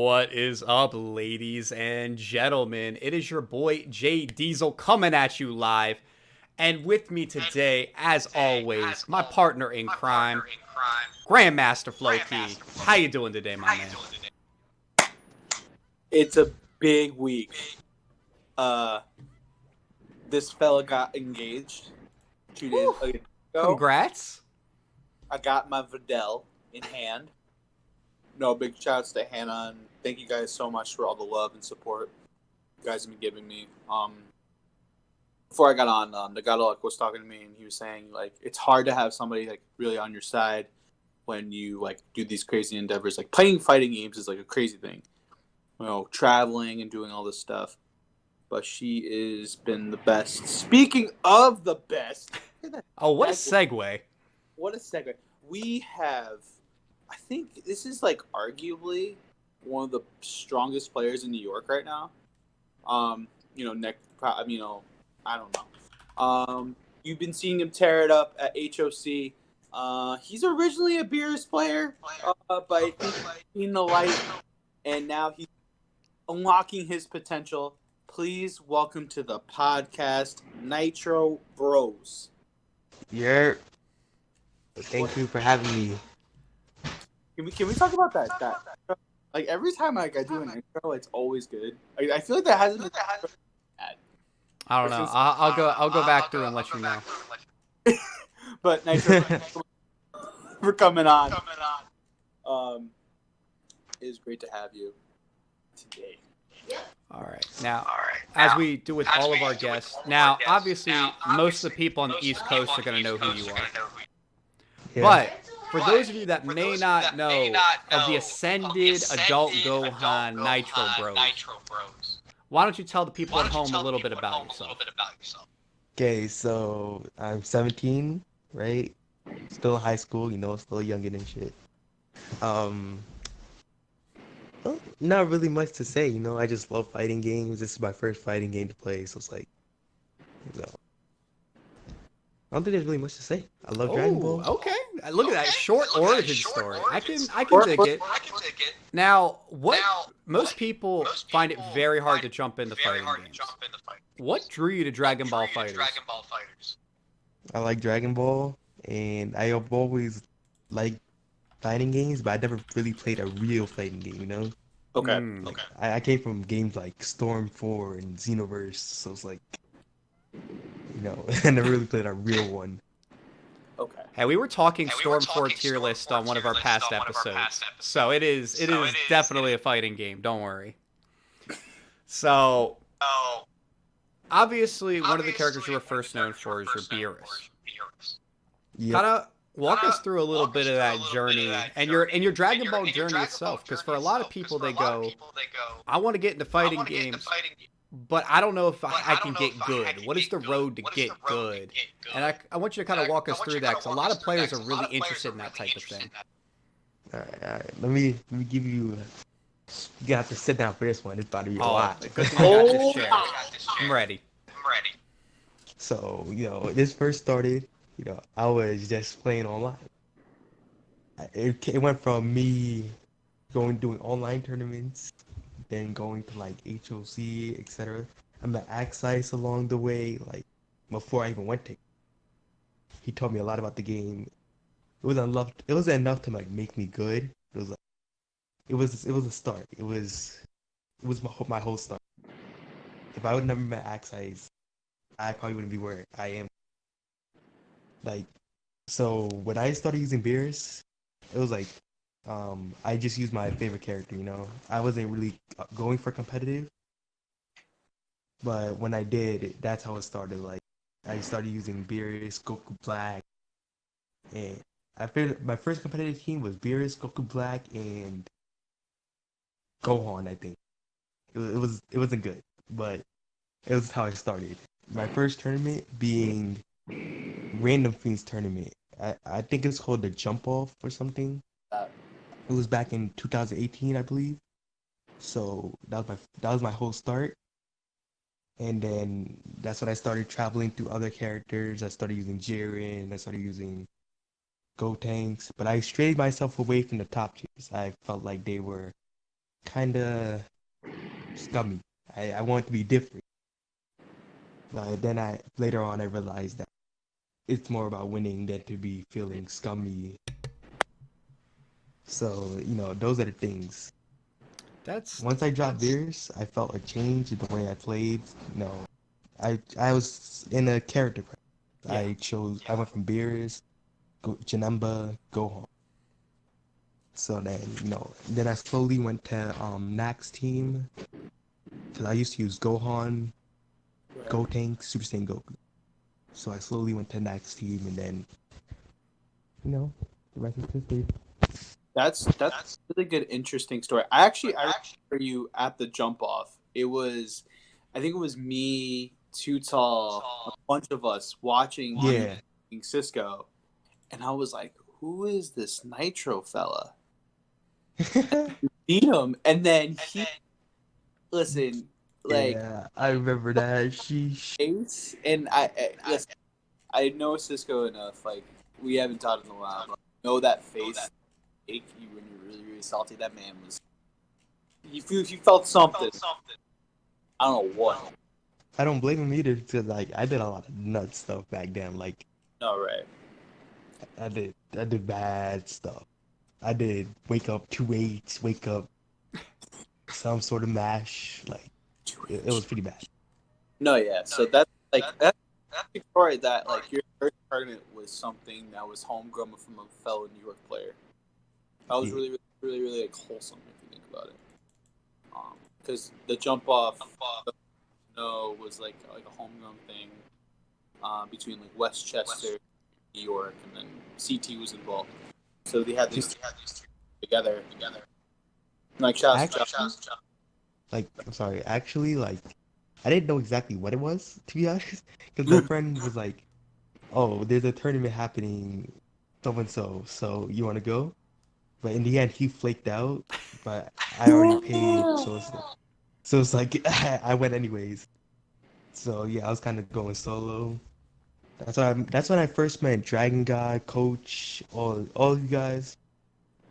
What is up, ladies and gentlemen? It is your boy JDiesel coming at you live. And with me today, as always, my partner in crime, Grandmaster FloKey. How you doing today, my man? It's a big week. This fella got engaged 2 days ago. Congrats. I got my Videl in hand. No, big shouts to Hannah, and thank you guys so much for all the love and support you guys have been giving me. Before I got on, the guy was talking to me, and he was saying it's hard to have somebody really on your side when you do these crazy endeavors. Like playing fighting games is a crazy thing, traveling and doing all this stuff. But she has been the best. Speaking of the best, oh, what a segue! What a segue! We have. I think this is arguably one of the strongest players in New York right now. Nick. I don't know. You've been seeing him tear it up at HOC. He's originally a Beerus player, but I think he's seen the light, and now he's unlocking his potential. Please welcome to the podcast, Nitrobros. Yeah. Thank you for having me. Can we talk about that? Every time I do an intro, it's always good. I feel like that hasn't been bad. I don't know. I'll go back through and let you know. But Nitro, for coming on. It is great to have you today. All right. Now, as we do with all of our guests, obviously, most of the people on the East Coast are going to know who you are. Yeah. But for those of you that may not know of the ascended adult Gohan Nitrobros, why don't you tell the people at home a little bit about yourself? Okay, so I'm 17, right? Still in high school, still youngin' and shit. Not really much to say, I just love fighting games. This is my first fighting game to play, so it's I don't think there's really much to say. I love Dragon Ball. Okay. Look at that short origin story. I can dig it. Now, most people find it very hard to jump into fighting games. What drew you to Dragon Ball FighterZ? I like Dragon Ball, and I have always liked fighting games, but I never really played a real fighting game, Okay. I came from games like Storm 4 and Xenoverse, so it's I never really played a real one. Okay. Hey, we were talking Storm 4 tier list on one of our past episodes, so it is definitely a fighting game. Don't worry. So, obviously, one of the characters you were first known for is your Beerus. Yep. Kind of walk us through a little bit of that journey and your Dragon Ball journey itself, because for a lot of people they go, I want to get into fighting games, but I don't know if I can get good. What is the road to get good? And I want you to kind of walk us through that, because a lot of players are really interested in that type of thing. All right. Let me give you. You have to sit down for this one. It's about to be a lot. Good thing I got this chair. I'm ready. So this first started. I was just playing online. It went from me doing online tournaments, then going to HOC, etc. I met Axice along the way, before I even went to. He taught me a lot about the game. It was enough to make me good. It was a start. It was my whole start. If I would never met Axice, I probably wouldn't be where I am. So when I started using Beerus, it was I just used my favorite character, I wasn't really going for competitive, but when I did, that's how it started. I started using Beerus, Goku Black, and I figured my first competitive team was Beerus, Goku Black, and Gohan. I think it wasn't good, but it was how I started. My first tournament being Random Fiends tournament. I think it's called the Jump Off or something. It was back in 2018, I believe. So that was my whole start. And then that's when I started traveling through other characters. I started using Jiren. I started using Gotenks. But I strayed myself away from the top tiers. I felt like they were kind of scummy. I want to be different. Then later on I realized that it's more about winning than to be feeling scummy. So, those are the things. Once I dropped beers, I felt a change in the way I played. I was in a character. Yeah. I went from beers, Janemba, Gohan. So then, then I slowly went to Nax team. Because I used to use Gohan, Gotenk, Super Saiyan Goku. So I slowly went to Nax team, and then, the rest is history. That's a really good, interesting story. I remember you at the jump off. I think it was me, Too Tall, a bunch of us watching Yeah. you Cisco, and I was like, "Who is this Nitro fella?" Beat him, and then listen, like, Yeah, I remember that. Sheesh. face, and listen, I know Cisco enough. Like, we haven't talked in a while, but I know that face ache you when you're really, really salty. That man was. You felt something. I don't know what. I don't blame him either, because I did a lot of nut stuff back then. No, right. I did bad stuff. I did wake up 2 8s, wake up some sort of mash. It was pretty bad. No, yeah. So that's that's a story that your first tournament was something that was homegrown from a fellow New York player. That was really, really, really, really wholesome if you think about it. Because the jump off, was like a homegrown thing between Westchester, New York, and then CT was involved. So they had these three together. Shout out to I'm sorry. Actually, I didn't know exactly what it was, to be honest. Because my friend was like, "Oh, there's a tournament happening, so and so. So you want to go?" But in the end, he flaked out. But I already paid, so it's like I went anyways. So yeah, I was kind of going solo. That's when I first met Dragon God, Coach, all you guys.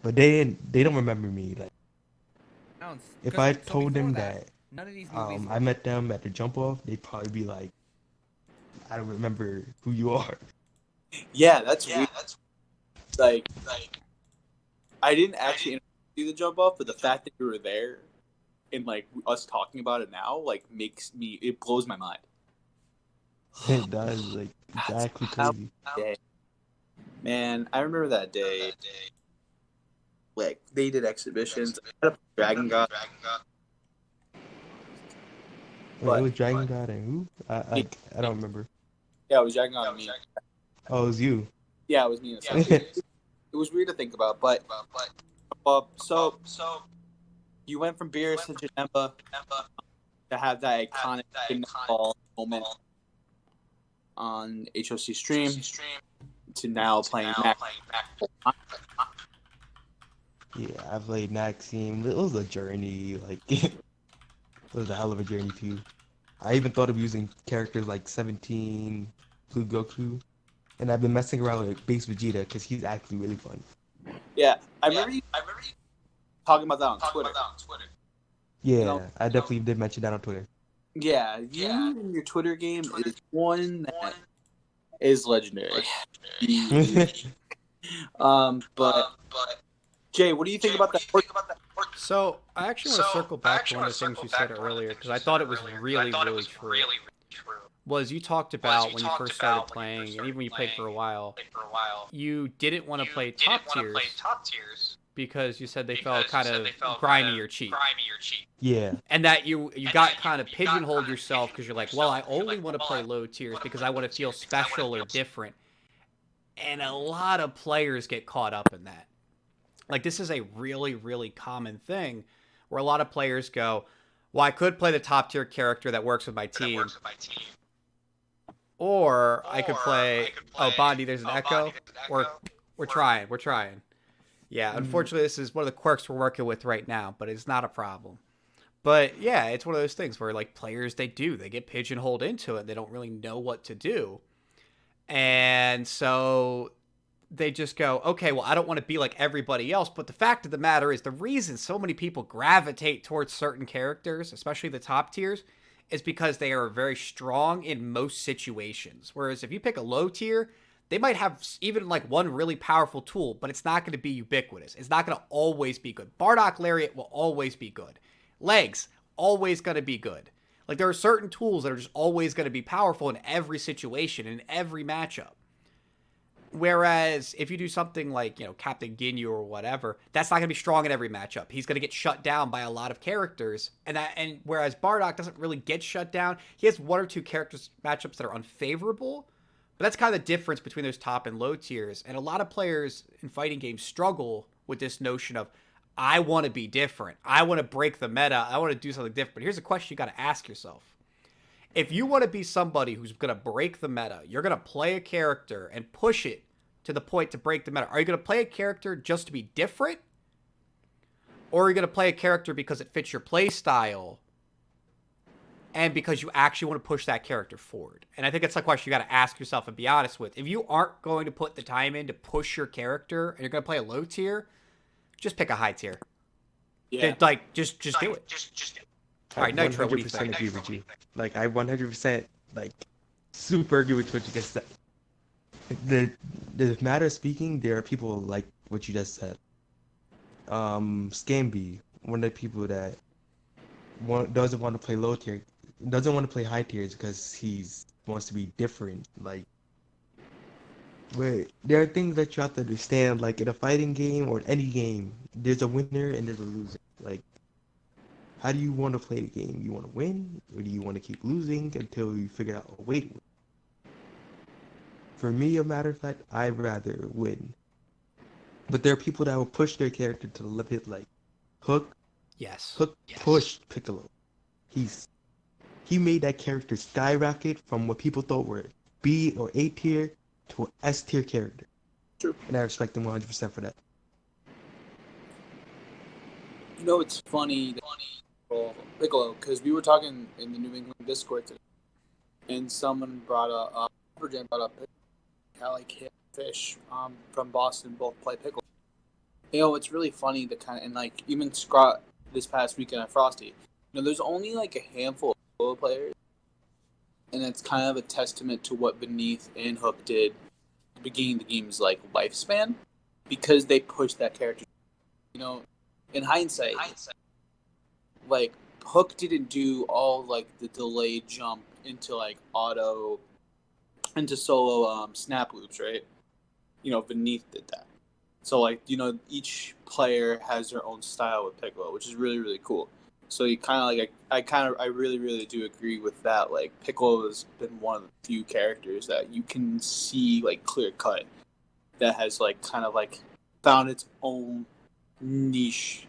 But they don't remember me. If I told them that none of these movies I met them at the jump off, they'd probably be like, "I don't remember who you are." Yeah, that's weird. Like, I didn't actually see the jump off, but the fact that you were there and us talking about it now it blows my mind. It does, it's actually crazy. Man, I remember that day. They did exhibitions. I had a Dragon God. Wait, it was Dragon God and who? I don't remember. Yeah, it was Dragon God and me. Oh, it was you. Yeah, it was me. It was weird to think about, but so you went from Beerus to Janemba to have that iconic ball moment on HOC stream to now playing Mac. Yeah, I played Maxime. It was a journey. It was a hell of a journey too. I even thought of using characters like 17, Blue Goku, and I've been messing around with Base Vegeta because he's actually really fun. Yeah, I remember you talking about that on Twitter. Yeah, I definitely did mention that on Twitter. Yeah, in your Twitter game is one that is legendary. But Jay, what do you think about that? So I actually want to circle back to one of the things you said earlier because I thought it was really, really true. Was you talked about when you first started playing, and even when you played for a while, you didn't want to play top tiers because you said they felt kind of grimy or cheap. Yeah. And that you got kind of pigeonholed yourself because you're like, well, I only want to play low tiers because I want to feel special or different. And a lot of players get caught up in that. This is a really, really common thing where a lot of players go, well, I could play the top tier character that works with my team. Or I could play, Bondi, there's an echo. Or we're trying. Yeah, unfortunately, this is one of the quirks we're working with right now, but it's not a problem. But yeah, it's one of those things where players, they get pigeonholed into it. They don't really know what to do. And so they just go, okay, well, I don't want to be like everybody else. But the fact of the matter is, the reason so many people gravitate towards certain characters, especially the top tiers, is because they are very strong in most situations. Whereas if you pick a low tier, they might have even like one really powerful tool, but it's not going to be ubiquitous. It's not going to always be good. Bardock Lariat will always be good. Legs, always going to be good. Like, there are certain tools that are just always going to be powerful in every situation, in every matchup. Whereas if you do something like, Captain Ginyu or whatever, that's not going to be strong in every matchup. He's going to get shut down by a lot of characters. And whereas Bardock doesn't really get shut down, he has one or two characters matchups that are unfavorable. But that's kind of the difference between those top and low tiers. And a lot of players in fighting games struggle with this notion of, I want to be different. I want to break the meta. I want to do something different. But here's a question you got to ask yourself. If you want to be somebody who's going to break the meta, you're going to play a character and push it to the point to break the meta. Are you going to play a character just to be different? Or are you going to play a character because it fits your play style and because you actually want to push that character forward? And I think it's a question you got to ask yourself and be honest with. If you aren't going to put the time in to push your character and you're going to play a low tier, just pick a high tier. Yeah. Like, just do it. Just all right, Nitro, what do you think? Agree with you. Like, I 100% super agree with what you just said. The matter of speaking, there are people like what you just said. Scamby, one of the people that doesn't want to play low tier, doesn't want to play high tiers because he wants to be different. Like, but there are things that you have to understand. Like, in a fighting game or any game, there's a winner and there's a loser. Like, how do you want to play the game? You want to win, or do you want to keep losing until you figure out a way to win? For me, a matter of fact, I'd rather win. But there are people that will push their character to the limit, like Hook. Yes. Hook pushed Piccolo. He made that character skyrocket from what people thought were B or A tier to an S tier character. True. And I respect him 100% for that. It's funny, Piccolo, because we were talking in the New England Discord today, and someone brought up, how like Fish from Boston both play Piccolo. It's really funny to kind of, and like even Scott this past weekend at Frosty, there's only like a handful of Piccolo players, and it's kind of a testament to what Beneath and Hook did at the beginning of the game's like lifespan, because they pushed that character. In hindsight, like Hook didn't do all like the delayed jump into like auto into solo snap loops, right? Beneath did that. So like, each player has their own style with Piccolo, which is really, really cool. So you kind of like, I really, really do agree with that. Like, Piccolo has been one of the few characters that you can see like clear cut that has like kind of like found its own niche,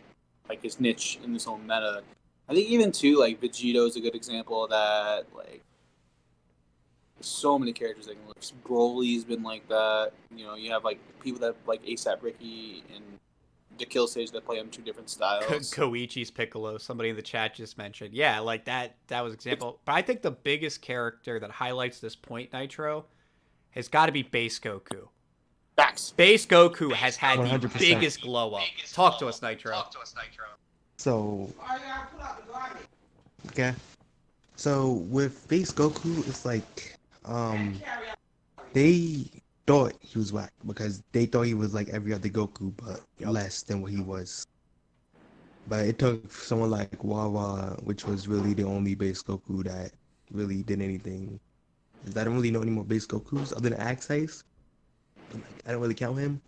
like his niche in this own meta. I think even too, like Vegito is a good example of that. Like, so many characters that can look. Broly's been like that. You have like people that like ASAP Ricky and the Kill Stage that play him two different styles. Koichi's Piccolo, somebody in the chat just mentioned. Yeah, like that was an example. But I think the biggest character that highlights this point, Nitro, has got to be Base Goku. Facts. Base Goku has had 100%. the biggest glow up. Talk to us, Nitro. So, okay. So with Base Goku, it's like, they thought he was whack because they thought he was like every other Goku, but less than what he was. But it took someone like Wawa, which was really the only Base Goku that really did anything. I don't really know any more Base Gokus other than Axe. I don't really count him.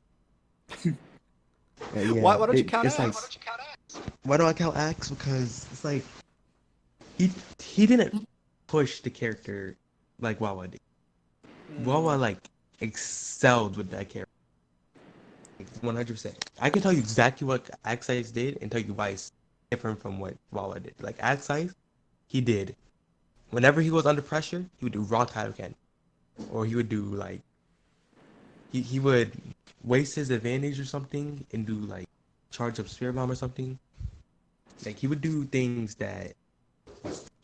Yeah, why don't you count Axe? Like, why do I count Axe? Because it's like he didn't push the character like Wawa did. Wawa like excelled with that character, 100%. I can tell you exactly what Axe did and tell you why it's different from what Wawa did. Like Axe, he did whenever he was under pressure, he would do raw Kaioken, or he would do like he would waste his advantage or something and do like charge up Spirit Bomb or something. Like he would do things that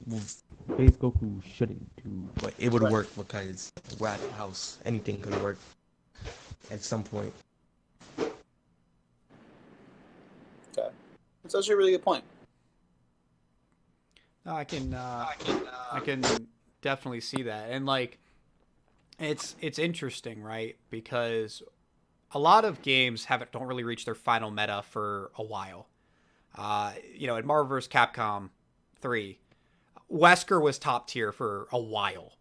Base Goku shouldn't do, but it would work because we're at the house. Anything could work. at some point. Okay, that's actually a really good point. No, I can definitely see that, and like, it's interesting, right? Because a lot of games don't really reach their final meta for a while. In Marvel vs. Capcom 3, Wesker was top tier for a while,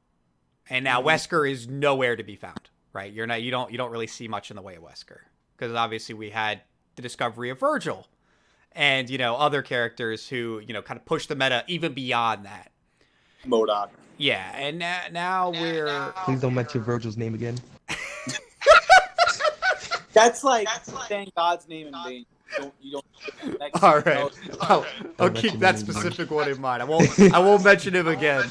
and now Wesker is nowhere to be found. Right? You don't really see much in the way of Wesker, because obviously we had the discovery of Virgil, and other characters who kind of push the meta even beyond that. MODOK. Yeah, and now we're. Please don't mention Virgil's name again. That's like saying God's name in vain. You don't. All right. I'll keep that specific one in mind. I won't mention him again.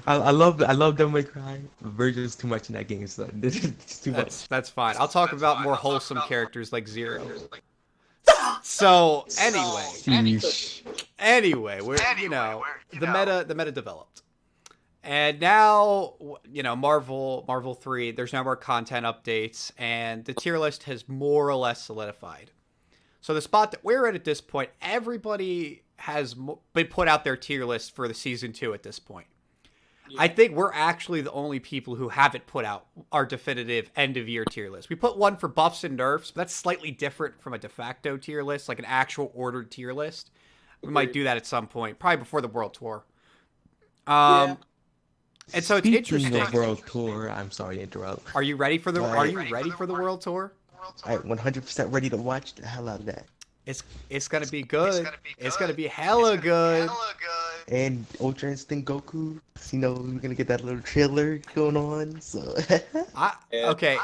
I love Devil May Cry. Virgil's too much in that game, so it's too much. That's fine. I'll talk about more wholesome characters like Zero. So anyway, we're the meta developed. And now, Marvel 3, there's now more content updates, and the tier list has more or less solidified. So the spot that we're at this point, everybody has been put out their tier list for the season 2 at this point. Yeah. I think we're actually the only people who haven't put out our definitive end-of-year tier list. We put one for buffs and nerfs, but that's slightly different from a de facto tier list, like an actual ordered tier list. We might do that at some point, probably before the World Tour. Yeah. And so it's interesting. Of World Tour, I'm sorry to interrupt. Are you ready for the World Tour? I'm 100% ready to watch the hell out of that. It's gonna be good. It's gonna be hella good. And Ultra Instinct Goku, we're gonna get that little trailer going on. So. Okay.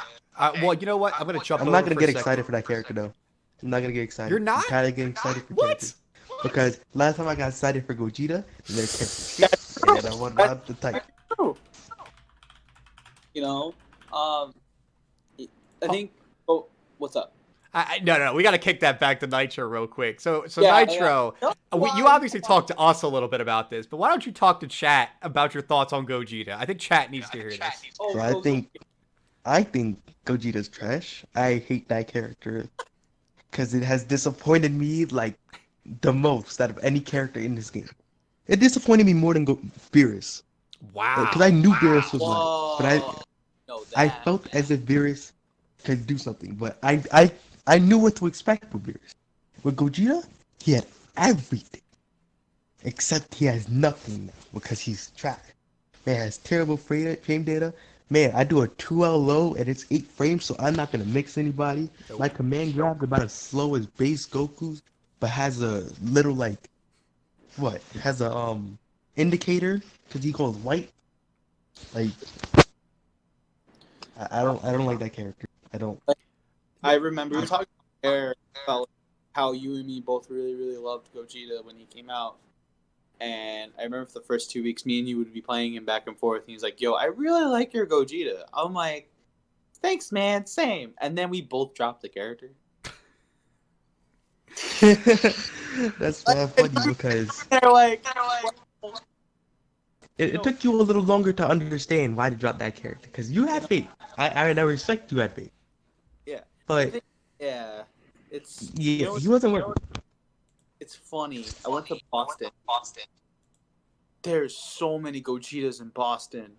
Well, you know what? I'm gonna jump. I'm not gonna get excited for that character though. I'm not gonna get excited. You're not? I'm kind of getting excited for what? Characters. Because last time I got excited for Gogeta, and there's and I want the type. I think. Oh, what's up? No. We got to kick that back to Nitro real quick. So Nitro, yeah. You obviously talked to us a little bit about this, but why don't you talk to chat about your thoughts on Gogeta? I think chat needs to hear this. So I think Gogeta's trash. I hate that character because it has disappointed me like the most out of any character in this game. It disappointed me more than Beerus. Wow. Because I knew Beerus was right, but I felt as if Beerus could do something, but I knew what to expect from Beerus. With Gogeta, he had everything, except he has nothing now because he's trash. Man, has terrible frame data. Man, I do a 2L low and it's 8 frames, so I'm not gonna mix anybody. My command grab's about as slow as base Goku's, but has a little has a indicator because he goes white. Like I don't like that character. I don't. I remember we were talking about how you and me both really, really loved Gogeta when he came out. And I remember for the first 2 weeks, me and you would be playing him back and forth. And he's like, yo, I really like your Gogeta. I'm like, thanks, man. Same. And then we both dropped the character. That's funny because they're like it took you a little longer to understand why to drop that character because you had faith. I respect you had faith. Yeah. But it's he wasn't working. It's funny. I went to Boston. There's so many Gogetas in Boston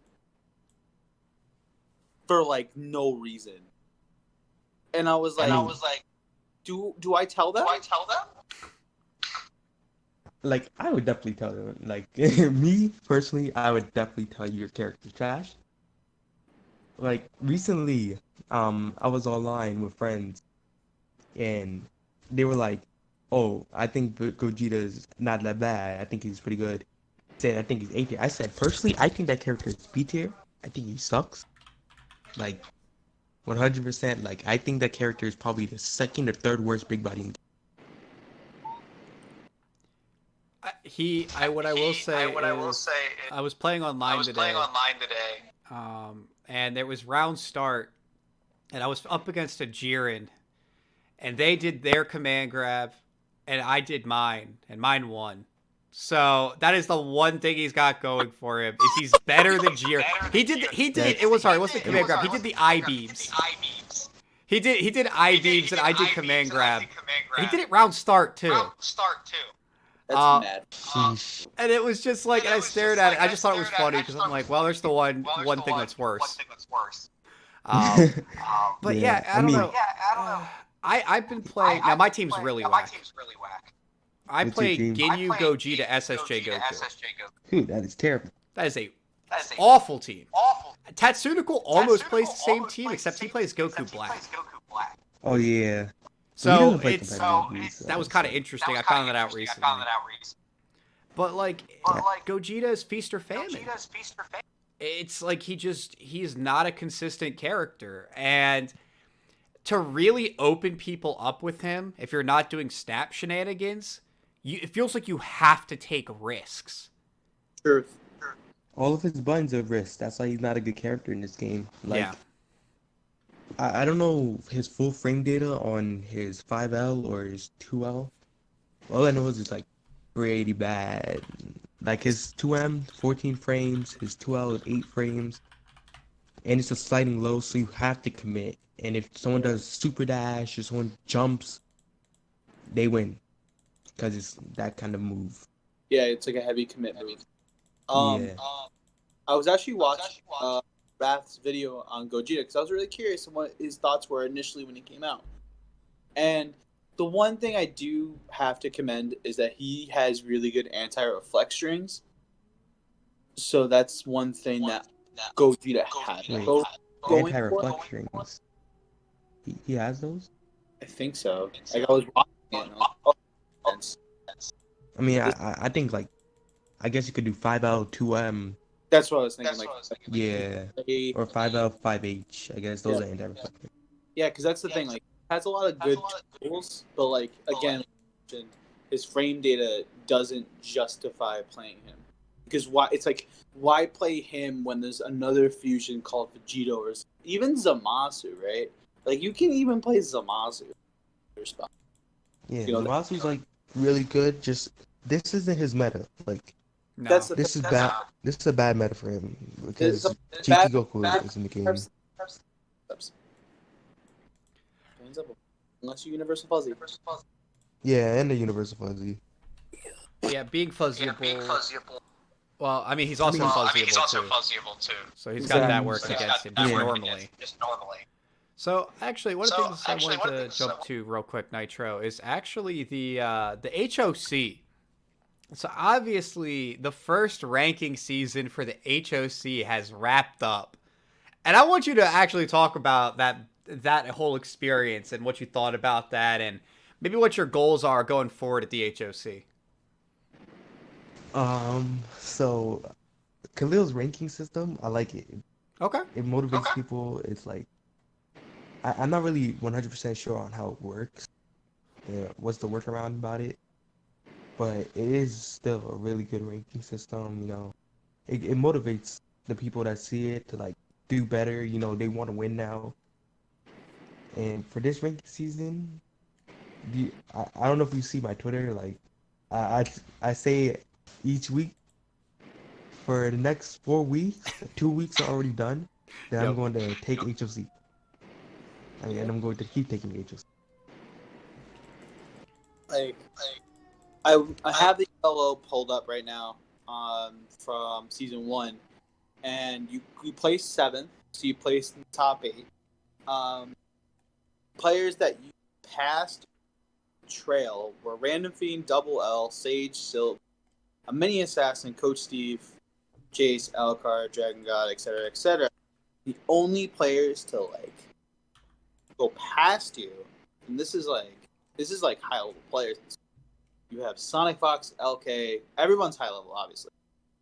for like no reason. And I was like, do I tell them? Like, I would definitely tell them. Like, me, personally, I would definitely tell you your character's trash. Like, recently, I was online with friends, and they were like, oh, I think Gogeta's not that bad. I think he's pretty good. I think he's A tier. I said, personally, I think that character is B tier. I think he sucks. Like, 100%. Like, I think that character is probably the second or third worst big body in the game. I was playing online today. And there was round start, and I was up against a Jiren, and they did their command grab, and I did mine, and mine won. So that is the one thing he's got going for him. Is he's better than Jiren. He did. It was hard. It wasn't the command grab. He did the I beams. He did I beams and I did command grab. He did it round start too. That's mad. And it was just like, and I stared at it. I just thought it was funny because I'm like, well, there's the one thing that's worse. But yeah, I don't know. I've been playing. Now my team's really whack. I play Ginyu Gogeta SSJ Goku. Dude, that is terrible. That is a awful team. Tatsunoko almost plays the same team, except he plays Goku Black. Oh yeah. So that was kind of interesting. I found that out recently. But like, Gogeta is feast or famine. It's like he's not a consistent character, and to really open people up with him, if you're not doing snap shenanigans, it feels like you have to take risks. Truth. All of his buttons are risks. That's why he's not a good character in this game. Like, yeah. I don't know his full frame data on his 5L or his 2L. All I know is it's like pretty bad. Like his 2M, 14 frames, his 2L is 8 frames. And it's a sliding low, so you have to commit. And if someone does super dash or someone jumps, they win. Because it's that kind of move. Yeah, it's like a heavy commitment. Yeah. I was actually watching Wrath's video on Gogeta because I was really curious on what his thoughts were initially when he came out. And the one thing I do have to commend is that he has really good anti-reflect strings. So that's one thing that Gogeta had. Anti-reflect strings. He has those? I think so. Like I was watching it. I mean, I think like, I guess you could do 5L, 2M. That's what I was thinking. Yeah. Or 5L, 5H. I guess those are anti-reflective. Yeah, because that's the thing. Like, he has a lot of good tools, but like again, his frame data doesn't justify playing him. Because why play him when there's another fusion called Vegito or even Zamasu, right? Like you can even play Zamasu. Yeah, Zamasu's like really good. Just this isn't his meta. Like this is bad. This is a bad meta for him because JDiesel Goku is in the game. Unless you Universal Fuzzy. Yeah, and the Universal Fuzzy. Yeah, being fuzzyable. Well, I mean, he's also fuzzyable too. So he's got that working against him just normally. So actually, one of the things I wanted to jump to real quick, Nitro, is actually the HOC. So obviously, the first ranking season for the HOC has wrapped up, and I want you to actually talk about that whole experience and what you thought about that, and maybe what your goals are going forward at the HOC. So Khalil's ranking system, I like it. Okay. It motivates people. It's like, I'm not really 100% sure on how it works. What's the workaround about it? But it is still a really good ranking system, you know. It motivates the people that see it to like do better, you know, they want to win now. And for this ranking season, I don't know if you see my Twitter, like I say each week for the next 4 weeks, 2 weeks are already done, then I'm going to take HOC. And I'm going to keep taking HOC. I have the LO pulled up right now from season 1, and you placed 7th, so you placed in the top 8. Players that you passed trail were Random Fiend, Double L, Sage, Silk, a Mini Assassin, Coach Steve, Jace, Alucard, Dragon God, etc., etc. The only players to like go past you, and this is like high level players. You have Sonic Fox, LK. Everyone's high level, obviously,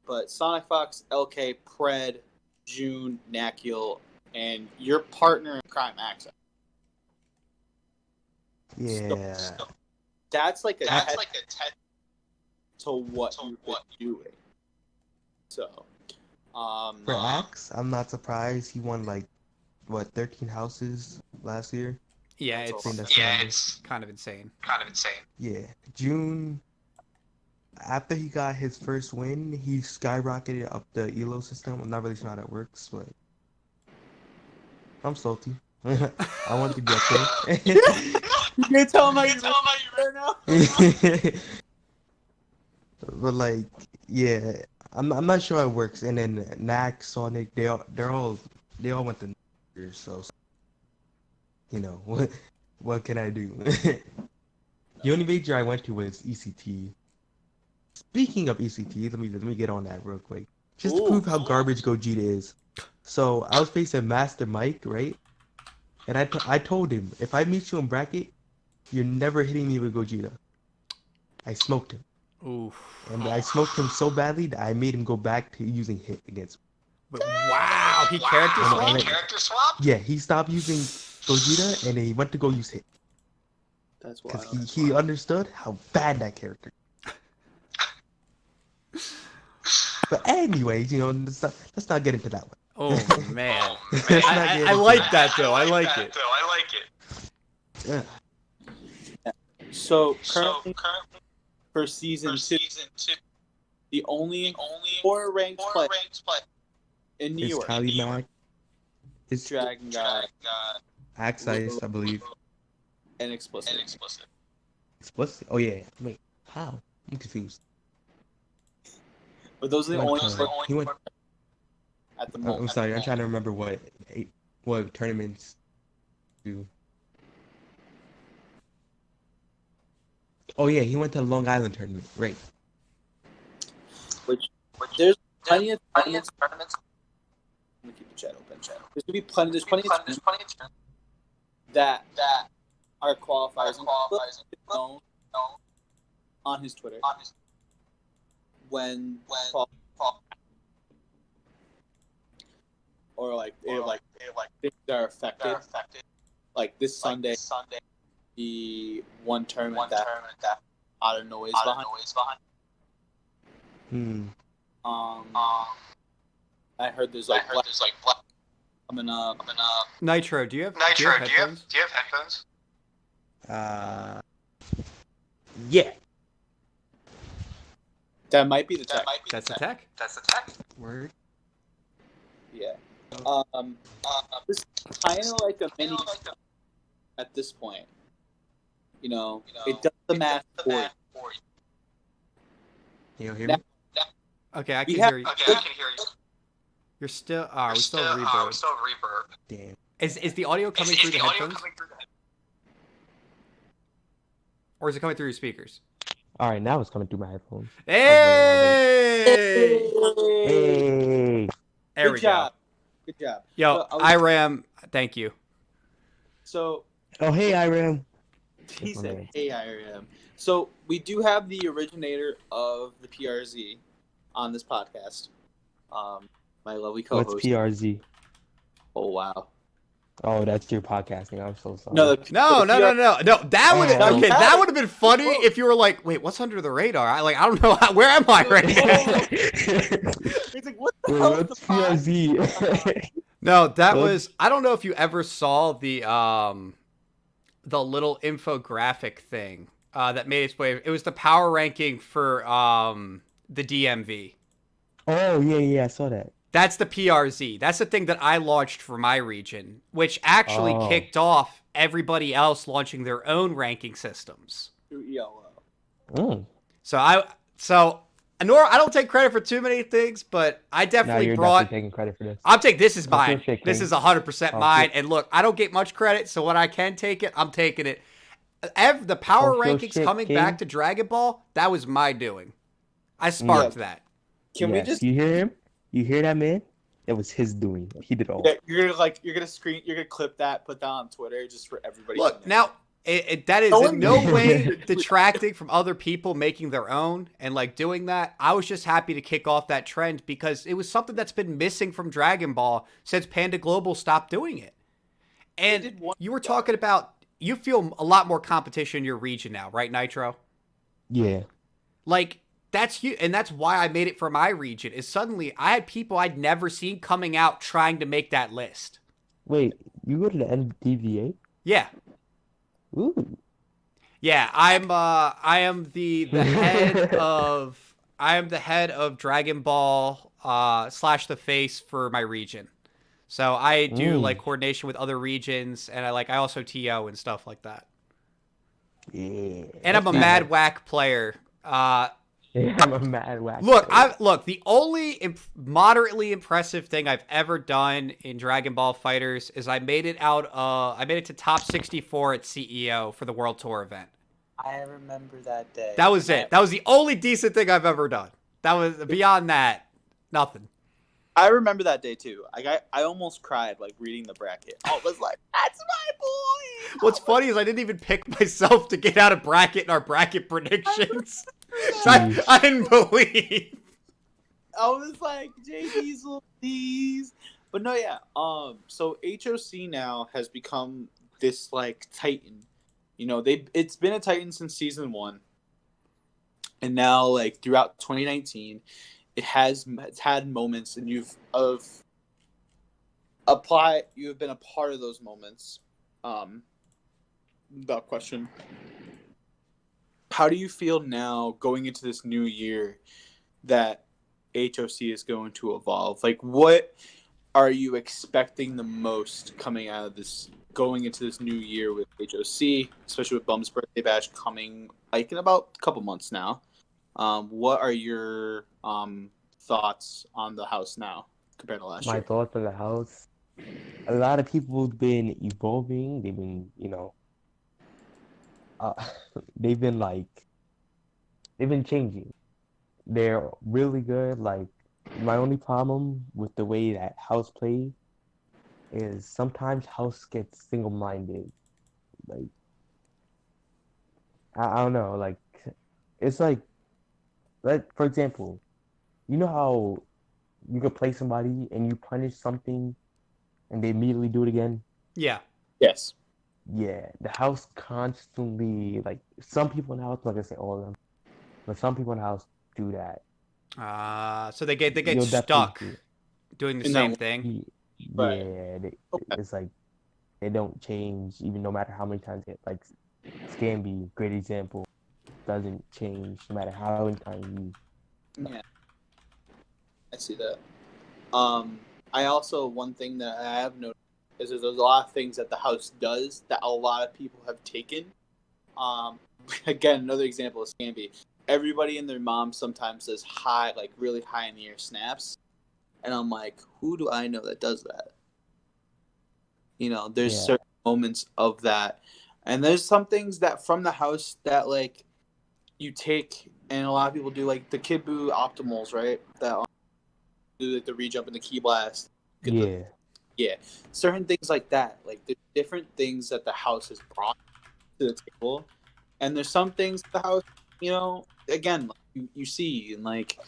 but Sonic Fox, LK, Pred, June, Nakul, and your partner in crime, Access. Yeah. So that's like a test to what you're doing. So, for Axe, I'm not surprised. He won like 13 houses last year. Yeah, it's kind of insane. Yeah, June. after he got his first win, he skyrocketed up the elo system. I'm not really sure how that works, but I'm salty. I want to be up there. You can tell him how you right now. But like, yeah, I'm not sure how it works. And then Knack, Sonic, they all went to so you know what can I do? The only major I went to was ECT. Speaking of ECT, let me get on that real quick. Just to prove how garbage Gogeta is. So I was facing Master Mike, right? And I told him, if I meet you in bracket, you're never hitting me with Gogeta. I smoked him. Oof. And I smoked him so badly that I made him go back to using hit against me. But wow, he character swapped? Yeah, he stopped using Gogeta and then he went to go use hit. That's wild. Because he understood how bad that character is. But anyways, let's not get into that one. Oh man, I like that though. I like it. Yeah. So currently for season 2, the only 4 ranked player in New York. Kali Mac. It's Dragon God. Axe Ice, I believe. And Explicit. Explicit? Oh yeah. Wait, how? I'm confused. But those are the only 4 He went. at the moment. I'm sorry. I'm trying to remember what tournaments do. Oh yeah, he went to the Long Island tournament, right? Which there's plenty of tournaments. I'm gonna keep the chat open. There's gonna be plenty. There's plenty of tournaments that are qualifiers known on his Twitter when or like things are affected. Like this Sunday, the one tournament that a lot of noise behind. I heard there's like black coming up. Nitro, do you have headphones? Yeah. That might be the tech. That's a tech. Word. Yeah. This is kind of like a mini at this point. It does the math for you. Can you hear me? Okay, I can hear you. You're still. We still have reverb. Damn. Is the audio coming through the headphones? Or is it coming through your speakers? All right, now it's coming through my headphones. Hey! Hey! There we go. Good job. Yo, IRAM, thank you. So. Oh, hey, IRAM. He said, "Hey, IRAM." So we do have the originator of the PRZ on this podcast. My lovely co-host. What's PRZ? Oh wow. Oh, that's your podcasting. I'm so sorry. No. That would have been funny if you were like, "Wait, what's under the radar?" I don't know. Where am I right now? It's like, what the hell is the PRZ? No, that was. I don't know if you ever saw the little infographic thing that made its way. It was the power ranking for the DMV. Oh yeah, I saw that. That's the PRZ. That's the thing that I launched for my region, which actually kicked off everybody else launching their own ranking systems. Through ELO. So Nora, I don't take credit for too many things, but I definitely definitely taking credit for this. I'm taking this is mine. This is 100% mine. And look, I don't get much credit, so when I can take it, I'm taking it. The power rankings coming back to Dragon Ball, that was my doing. I sparked that. Can we just? You hear him? You hear that, man? It was his doing. He did all. Yeah, you're gonna clip that, put that on Twitter just for everybody. Look, now that is in no way detracting from other people making their own and like doing that. I was just happy to kick off that trend because it was something that's been missing from Dragon Ball since Panda Global stopped doing it. And you were talking about you feel a lot more competition in your region now, right, Nitro? Yeah. Like. That's you, and that's why I made it for my region. Is suddenly I had people I'd never seen coming out trying to make that list. Wait, you go to the NDVA? Yeah. Ooh. Yeah, I am the head of Dragon Ball slash the face for my region. So I do like Mm, coordination with other regions, and I also TO and stuff like that. yeah, And I'm that's a pretty mad hype. whack player. Yeah, I'm a mad whack Look, player. the only moderately impressive thing I've ever done in Dragon Ball Fighters is I made it out. I made it to top 64 at CEO for the World Tour event. I remember that day. That was it. That was the only decent thing I've ever done. That was beyond that, nothing. I remember that day too. I almost cried like reading the bracket. I was like, "That's my boy." What's funny is I didn't even pick myself to get out of bracket in our bracket predictions. So Jeez. I didn't believe. I was like, JDiesel, please. But no, yeah. So HOC now has become this like titan. You know, it's been a titan since season 1, and now like throughout 2019, it's had moments, and you have been a part of those moments. Without question. How do you feel now going into this new year that HOC is going to evolve? Like, what are you expecting the most coming out of this, going into this new year with HOC, especially with Bum's birthday bash coming like in about a couple months now? What are your thoughts on the house now compared to last My year? thoughts on the house. A lot of people have been evolving. They've been, uh, they've been they've been changing. They're really good. Like, my only problem with the way that House plays is sometimes House gets single-minded. Like, I don't know. Like, it's like for example, you know how you could play somebody and you punish something and they immediately do it again? Yeah. Yes. Yeah, the house constantly, like, some people in the house, like I say all of them, but some people in the house do that. So they get You'll definitely stuck see it. doing the In that same one. thing. Right. Yeah, Okay. it's like they don't change even no matter how many times it, like, Scamby, great example, doesn't change no matter how many times you. Yeah, I see that. I also, one thing that I have noticed is there's a lot of things that the house does that a lot of people have taken. Um, Again, another example is Scamby. Everybody and their mom sometimes says high, like really high in the air snaps, and I'm like, who do I know that does that? You know, there's Yeah, certain moments of that, and there's some things that from the house that like you take, and a lot of people do, like the Kid Buu optimals, right? That do like the rejump and the key blast. Get the yeah, Yeah, certain things like that. Like there's different things that the house has brought to the table, and there's some things the house, again, like you see, and like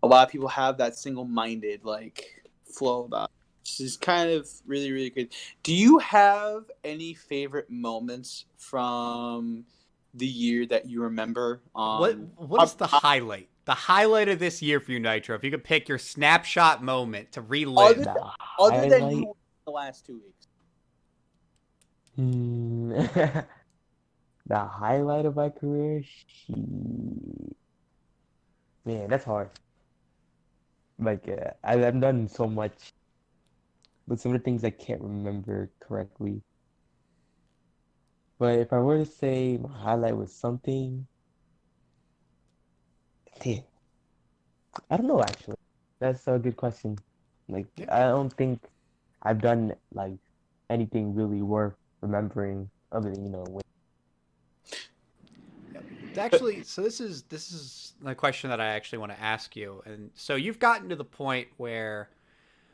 a lot of people have that single-minded like flow about it, which is kind of really really good. Do you have any favorite moments from the year that you remember? What is the highlight? The highlight of this year for you, Nitro. If you could pick your snapshot moment to relive. other the other than you highlight. in the last 2 weeks? Hmm. The highlight of my career, man, that's hard. Like, I've done so much, but some of the things I can't remember correctly. But if I were to say my highlight was something, damn, I don't know actually. That's a good question. Like, Yeah. I don't think I've done like anything really worth remembering other than, Actually, so this is a question that I actually want to ask you. And so you've gotten to the point where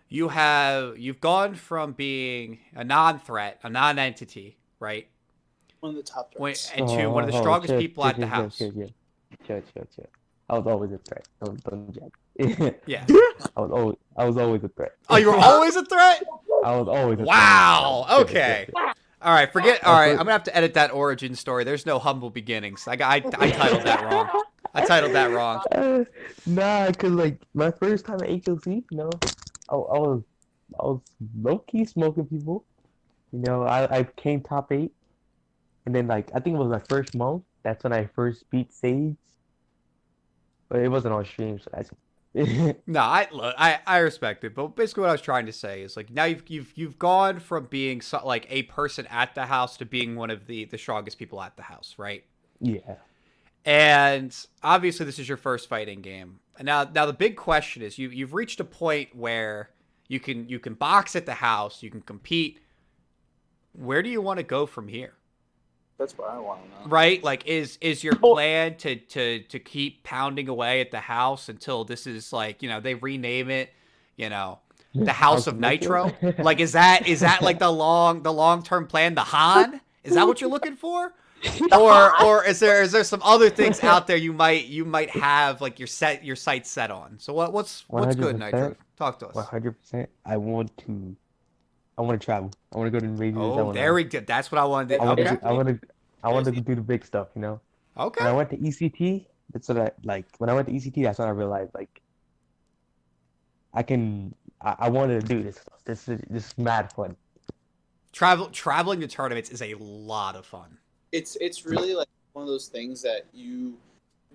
you've gone from being a non-threat, a non-entity, right? One of the top threats. And to one of the strongest chill, people chill, at the chill, chill, house. chill, chill, chill, chill, chill. I was always a threat. Don't jack. Yeah. I was always a threat. Oh, you were always a threat? I was always a threat. Wow. Chill, Okay. chill. All right. All My right. I'm first, gonna have to edit that origin story. There's no humble beginnings. I titled that wrong. I titled that wrong. nah, cause like my first time at HOC, I was low key smoking people. I came top 8. And then like I think it was my first month. That's when I first beat Sage, but it wasn't on stream, so that's. No, I respect it, but basically what I was trying to say is like now you've gone from being like a person at the house to being one of the strongest people at the house, right? Yeah. And obviously this is your first fighting game. And now the big question is you've reached a point where you can box at the house, you can compete. Where do you want to go from here? That's what I want to know. Right? Like is your plan to keep pounding away at the house until this is like, they rename it, the House of Nitro? Like is that like the long-term plan, the Han? Is that what you're looking for? Or is there some other things out there you might have like your sights set on? So what's good, Nitro? Talk to us. 100%. I want to travel. I want to go to majors. Oh, there we go. That's what I wanted to. Okay. Okay. I want to do the big stuff, Okay. When I went to ECT, that's what when I went to ECT, that's when I realized like I wanted to do this stuff. This is mad fun. Traveling to tournaments is a lot of fun. It's really like one of those things that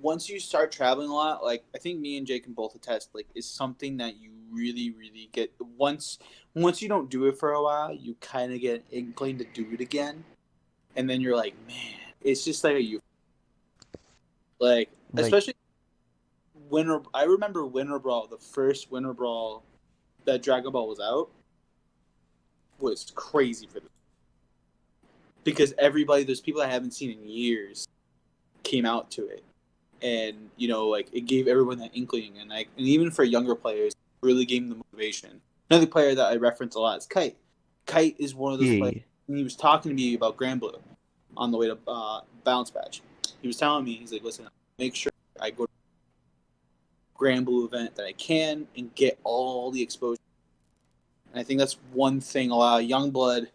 once you start traveling a lot, like I think me and Jay can both attest, like is something that you really, really get once you don't do it for a while, you kind of get inclined to do it again, and then you're like, man, it's just like especially Winter. I remember Winter Brawl, the first Winter Brawl that Dragon Ball was out, was crazy for them. Because there's people I haven't seen in years came out to it. And, like it gave everyone that inkling. And even for younger players, it really gave them the motivation. Another player that I reference a lot is Kite. Kite is one of those players. And he was talking to me about Grand Blue on the way to Bounce Patch. He was telling me, he's like, listen, make sure I go to Grand Blue event that I can and get all the exposure. And I think that's one thing a lot of young blood,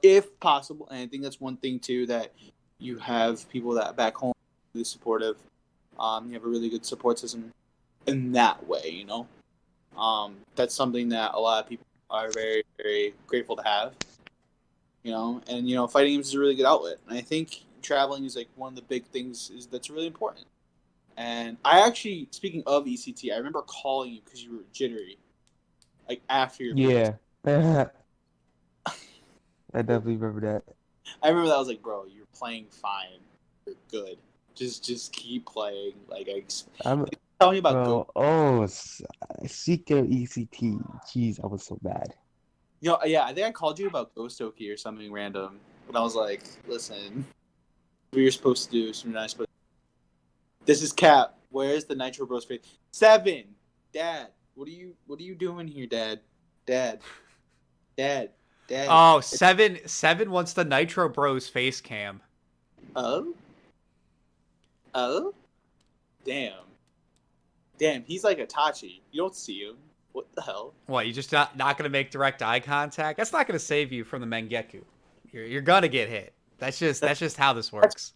if possible, and I think that's one thing too, that you have people that back home are really supportive. You have a really good support system in that way, That's something that a lot of people are very, very grateful to have. And fighting games is a really good outlet. And I think traveling is like one of the big things that's really important. And I actually, speaking of ECT, I remember calling you because you were jittery, like after your yeah. I definitely remember that. I remember that. I was like, bro, you're playing fine. You're good. Just keep playing. Like, tell me about Goku. Oh, Seeker ECT. Jeez, I was so bad. Yeah, I think I called you about Ghost Oki or something random. And I was like, listen, what you're supposed to do, so you're not supposed to. This is Cap. Where's the Nitrobros face? 7! Dad, what are you doing here, Dad? Dad. Oh, 7 wants the Nitrobros face cam. Oh? Damn, he's like Itachi. You don't see him. What the hell? What, you just not going to make direct eye contact? That's not going to save you from the Mangekyo. You're going to get hit. That's just how this works.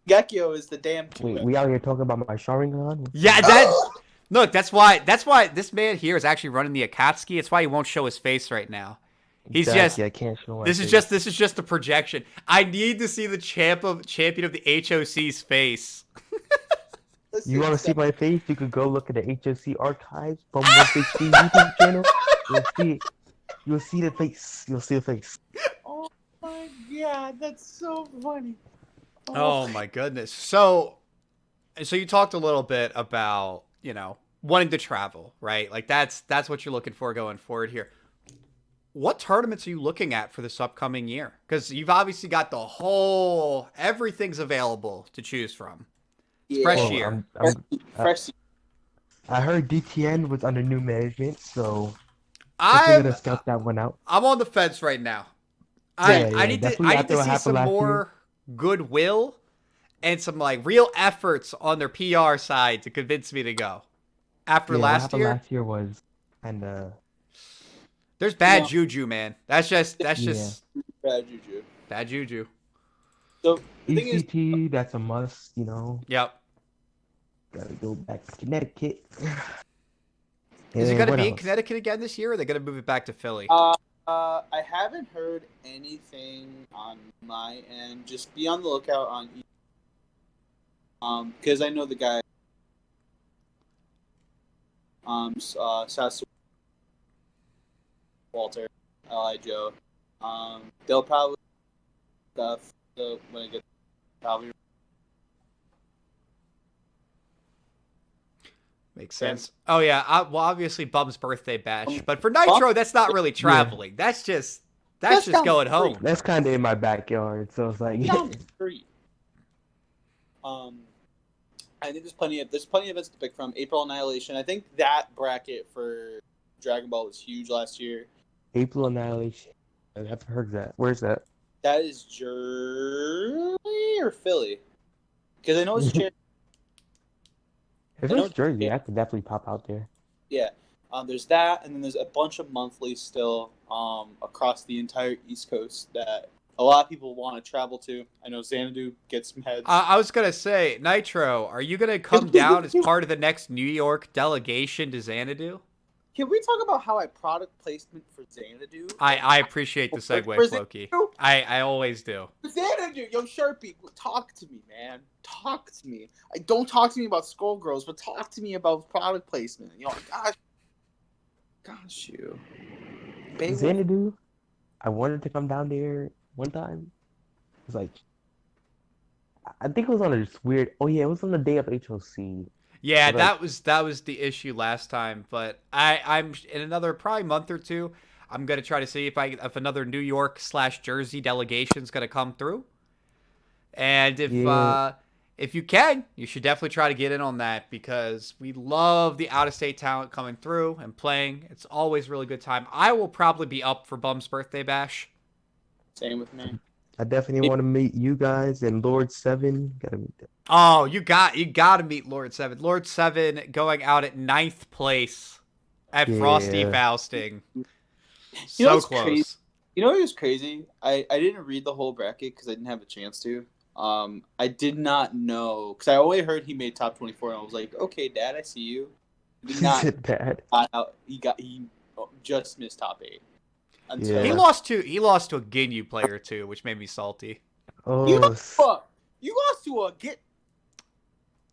Gekyo is the damn killer. Wait, we out here talking about my Sharingan? Yeah, look, that's why this man here is actually running the Akatsuki. It's why he won't show his face right now. He's exactly, I can't show this is just a projection. I need to see the champion of the HOC's face. You want to see my face? You could go look at the HOC archives from the HD YouTube channel. You'll see the face. You'll see the face. Oh my god, that's so funny. Oh my goodness. So you talked a little bit about, wanting to travel, right? Like that's what you're looking for going forward here. What tournaments are you looking at for this upcoming year? Because you've obviously got everything's available to choose from. It's fresh year. Fresh. I heard DTN was under new management, so I'm gonna scout that one out. I'm on the fence right now. I need to see some more goodwill and some like real efforts on their PR side to convince me to go. After last year, last year was there's bad juju, man. That's just bad juju. Bad juju. So ECT, that's a must, Yep. Gotta go back to Connecticut. Is it gonna be in Connecticut again this year, or are they gonna move it back to Philly? I haven't heard anything on my end. Just be on the lookout on because I know the guy Sasu Walter, Li Joe. They'll probably stuff when it gets probably. Makes sense. Oh yeah, well obviously Bum's birthday bash, but for Nitro that's not really traveling. Yeah. That's just going home. That's kind of in my backyard, so it's like. I think there's plenty of events to pick from. April Annihilation. I think that bracket for Dragon Ball was huge last year. April Annihilation. I haven't heard that. Where's that? That is Jersey or Philly? Because I know it's Jersey. If it's Jersey, I could definitely pop out there. Yeah. There's that, and then there's a bunch of monthlies still across the entire East Coast that a lot of people want to travel to. I know Xanadu gets some heads. I was going to say, Nitro, are you going to come down as part of the next New York delegation to Xanadu? Can we talk about how I product placement for Xanadu? I appreciate the segue, FloKey. I always do. Xanadu, yo, Sharpie, talk to me, man. Talk to me. Don't talk to me about Skullgirls, but talk to me about product placement. You know, gosh, you. Xanadu, I wanted to come down there one time. It was like, I think it was on a weird. Oh yeah, it was on the day of HOC. Yeah, that was the issue last time. But I'm in another probably month or two. I'm gonna try to see if another New York / Jersey delegation's gonna come through. And if you can, you should definitely try to get in on that because we love the out of state talent coming through and playing. It's always a really good time. I will probably be up for Bum's birthday bash. Same with me. I definitely want to meet you guys and Lord 7. Gotta meet them. Oh, you got to meet Lord 7. Lord 7 going out at 9th place at Frosty Fausting. So close. Crazy? You know what was crazy? I didn't read the whole bracket because I didn't have a chance to. I did not know because I only heard he made top 24 and I was like, okay, Dad, I see you. Did not Dad. He just missed top 8. Until he lost to a Ginyu player too, which made me salty. Oh, you lost to a Git.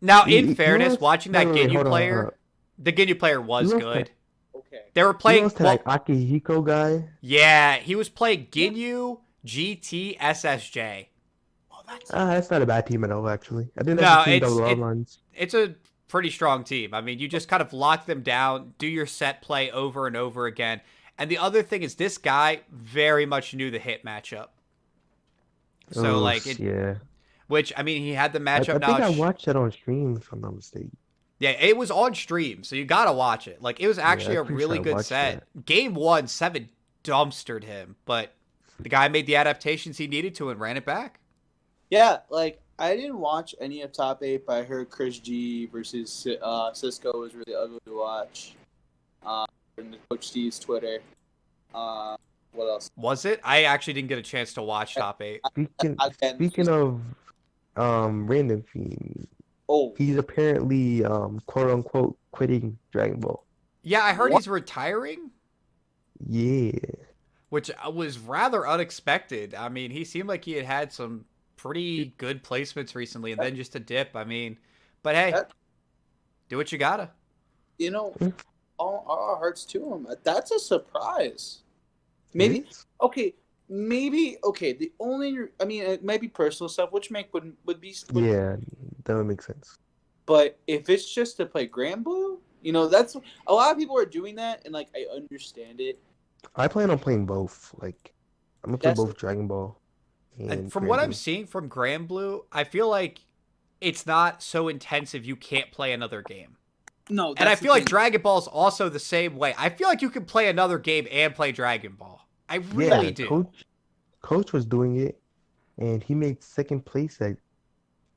Now, in fairness, watching that Ginyu player, the Ginyu player was good. Okay. They were playing like Akihiko guy. Yeah, he was playing Ginyu, GT, SSJ. That's not a bad team at all, actually. I think that's it's a pretty strong team. I mean, you just kind of lock them down, do your set play over and over again. And the other thing is this guy very much knew the hit matchup. So, which, I mean, he had the matchup knowledge. I think I watched it on stream, if I'm not mistaken. Yeah, it was on stream, so you got to watch it. Like, it was actually a really good set. Game 1, 7 dumpstered him, but the guy made the adaptations he needed to and ran it back. Yeah, like, I didn't watch any of top 8, but I heard Chris G versus Cisco was really ugly to watch. And Coach Steve's Twitter. What else? Was it? I actually didn't get a chance to watch top 8. Speaking of random fiend, he's apparently quote unquote quitting Dragon Ball. Yeah, I heard he's retiring. Yeah. Which was rather unexpected. I mean, he seemed like he had some pretty good placements recently, and then just a dip. I mean, but hey, do what you gotta. You know, all our hearts to him. That's a surprise. Maybe the only, I mean, it might be personal stuff, which would be. Yeah, that would make sense. But if it's just to play Grand Blue, you know, that's a lot of people are doing that, and like I understand it. I plan on playing both. Like, I'm gonna play both Dragon Ball. And from what I'm seeing from Grand Blue, I feel like it's not so intensive you can't play another game. No, and I feel like Dragon Ball's also the same way. I feel like you can play another game and play Dragon Ball. I really do. Coach was doing it, and he made second place at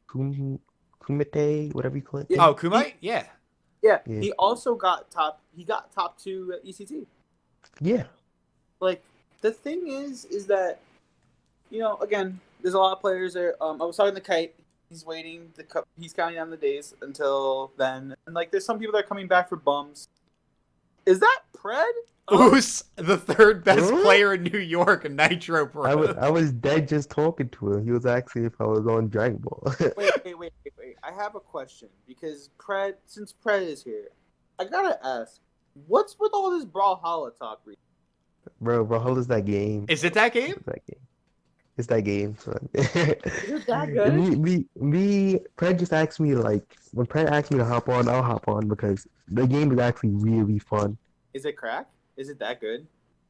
Kumite, whatever you call it. Oh, Kumite? Yeah. He also got top. He got top 2 at ECT. Yeah. Like, the thing is that, you know, again, there's a lot of players there. I was talking to Kite. He's waiting. He's counting down the days until then. And, like, there's some people that are coming back for bums. Is that Pred? Who's the third best player in New York, Nitrobros? I was dead just talking to him. He was asking if I was on Dragon Ball. Wait. I have a question because since Pred is here, I gotta ask, what's with all this Brawlhalla talk? Bro, how is that game? Is it that game? It's that game, son. Is it that good? Pred just asked me, like, when Pred asked me to hop on, I'll hop on because the game is actually really fun. Is it crack? Is it that good?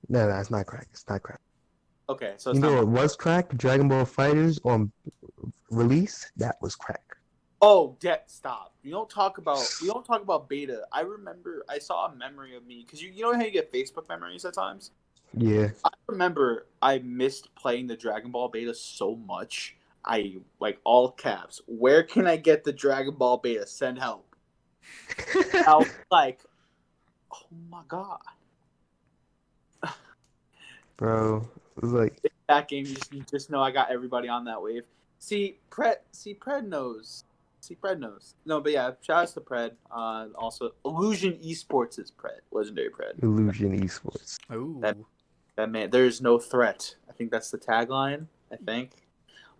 No, it's not crack. It's not crack. Okay, so you know what was crack? Dragon Ball FighterZ on release, that was crack. Oh, stop. We don't talk about beta. I remember I saw a memory of me because you know how you get Facebook memories at times? Yeah. I remember I missed playing the Dragon Ball beta so much. I like all caps. Where can I get the Dragon Ball beta? Send help. I was like, oh my god. Bro, it was like that game. You just know I got everybody on that wave. Pred knows. No, but yeah, shout out to Pred. Also, Illusion Esports is Pred. Legendary Pred. Illusion Esports. Ooh. That man, there's no threat. I think that's the tagline. I think.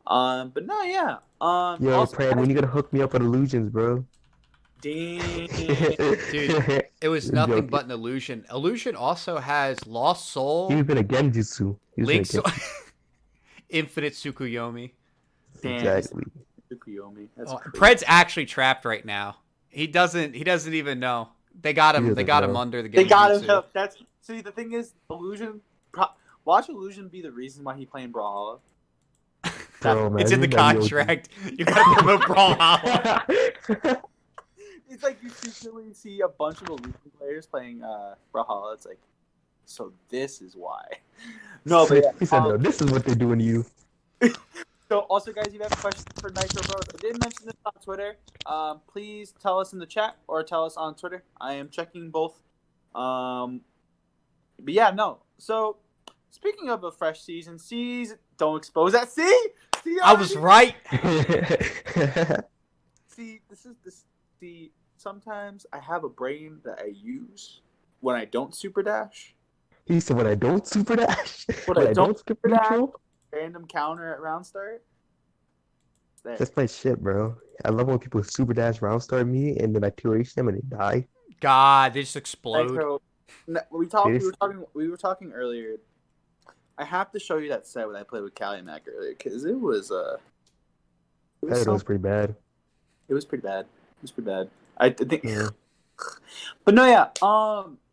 But no, yeah. Yo, also, Pred, when you gonna hook me up with Illusions, bro? Damn. Dude, it was nothing but an illusion. Illusion also has Lost Soul. He's been a Genjutsu. Link's Infinite Tsukuyomi. Damn. Exactly. Tsukuyomi. Pred's actually trapped right now. He doesn't even know. They got him. They got him under the Genjutsu. They got him. See, the thing is, Illusion. Watch Illusion be the reason why he playing Brawlhalla. Bro, man, it's in the contract. You gotta promote Brawlhalla. It's like you secretly see a bunch of Illusion players playing Brawlhalla. It's like, so this is why. No, but yeah, he said, no, this is what they're doing to you. So, also, guys, if you have questions for Nitrobros, I did mention this on Twitter. Please tell us in the chat or tell us on Twitter. I am checking both. But yeah, no. So, speaking of a fresh season, don't expose that. See, I was right. See, sometimes I have a brain that I use when I don't super dash. He said, when I don't super dash? When I don't super dash? Random counter at round start. That's my shit, bro. I love when people super dash round start me and then I 2H them and they die. God, they just explode. We were talking earlier. I have to show you that set when I played with Calumac earlier because it was pretty bad. It was pretty bad. I think. Yeah. But no, yeah.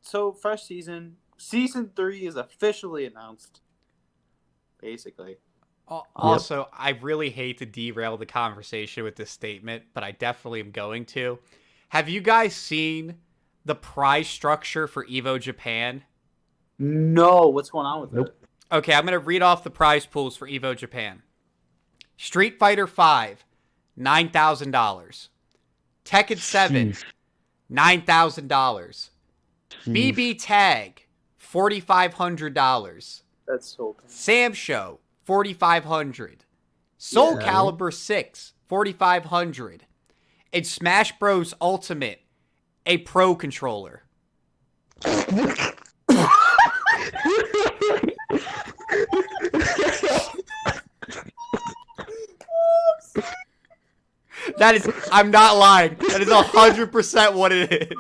So fresh season 3 is officially announced. Basically. Also, I really hate to derail the conversation with this statement, but I definitely am going to. Have you guys seen the prize structure for Evo Japan? No. What's going on with it? Okay, I'm going to read off the prize pools for Evo Japan. Street Fighter V, $9,000. Tekken 7, $9,000. BB Tag, $4,500. That's so bad. Sam Show, $4,500. Soul Calibur 6, $4,500. And Smash Bros. Ultimate, a Pro Controller. That is, I'm not lying. That is 100% what it is.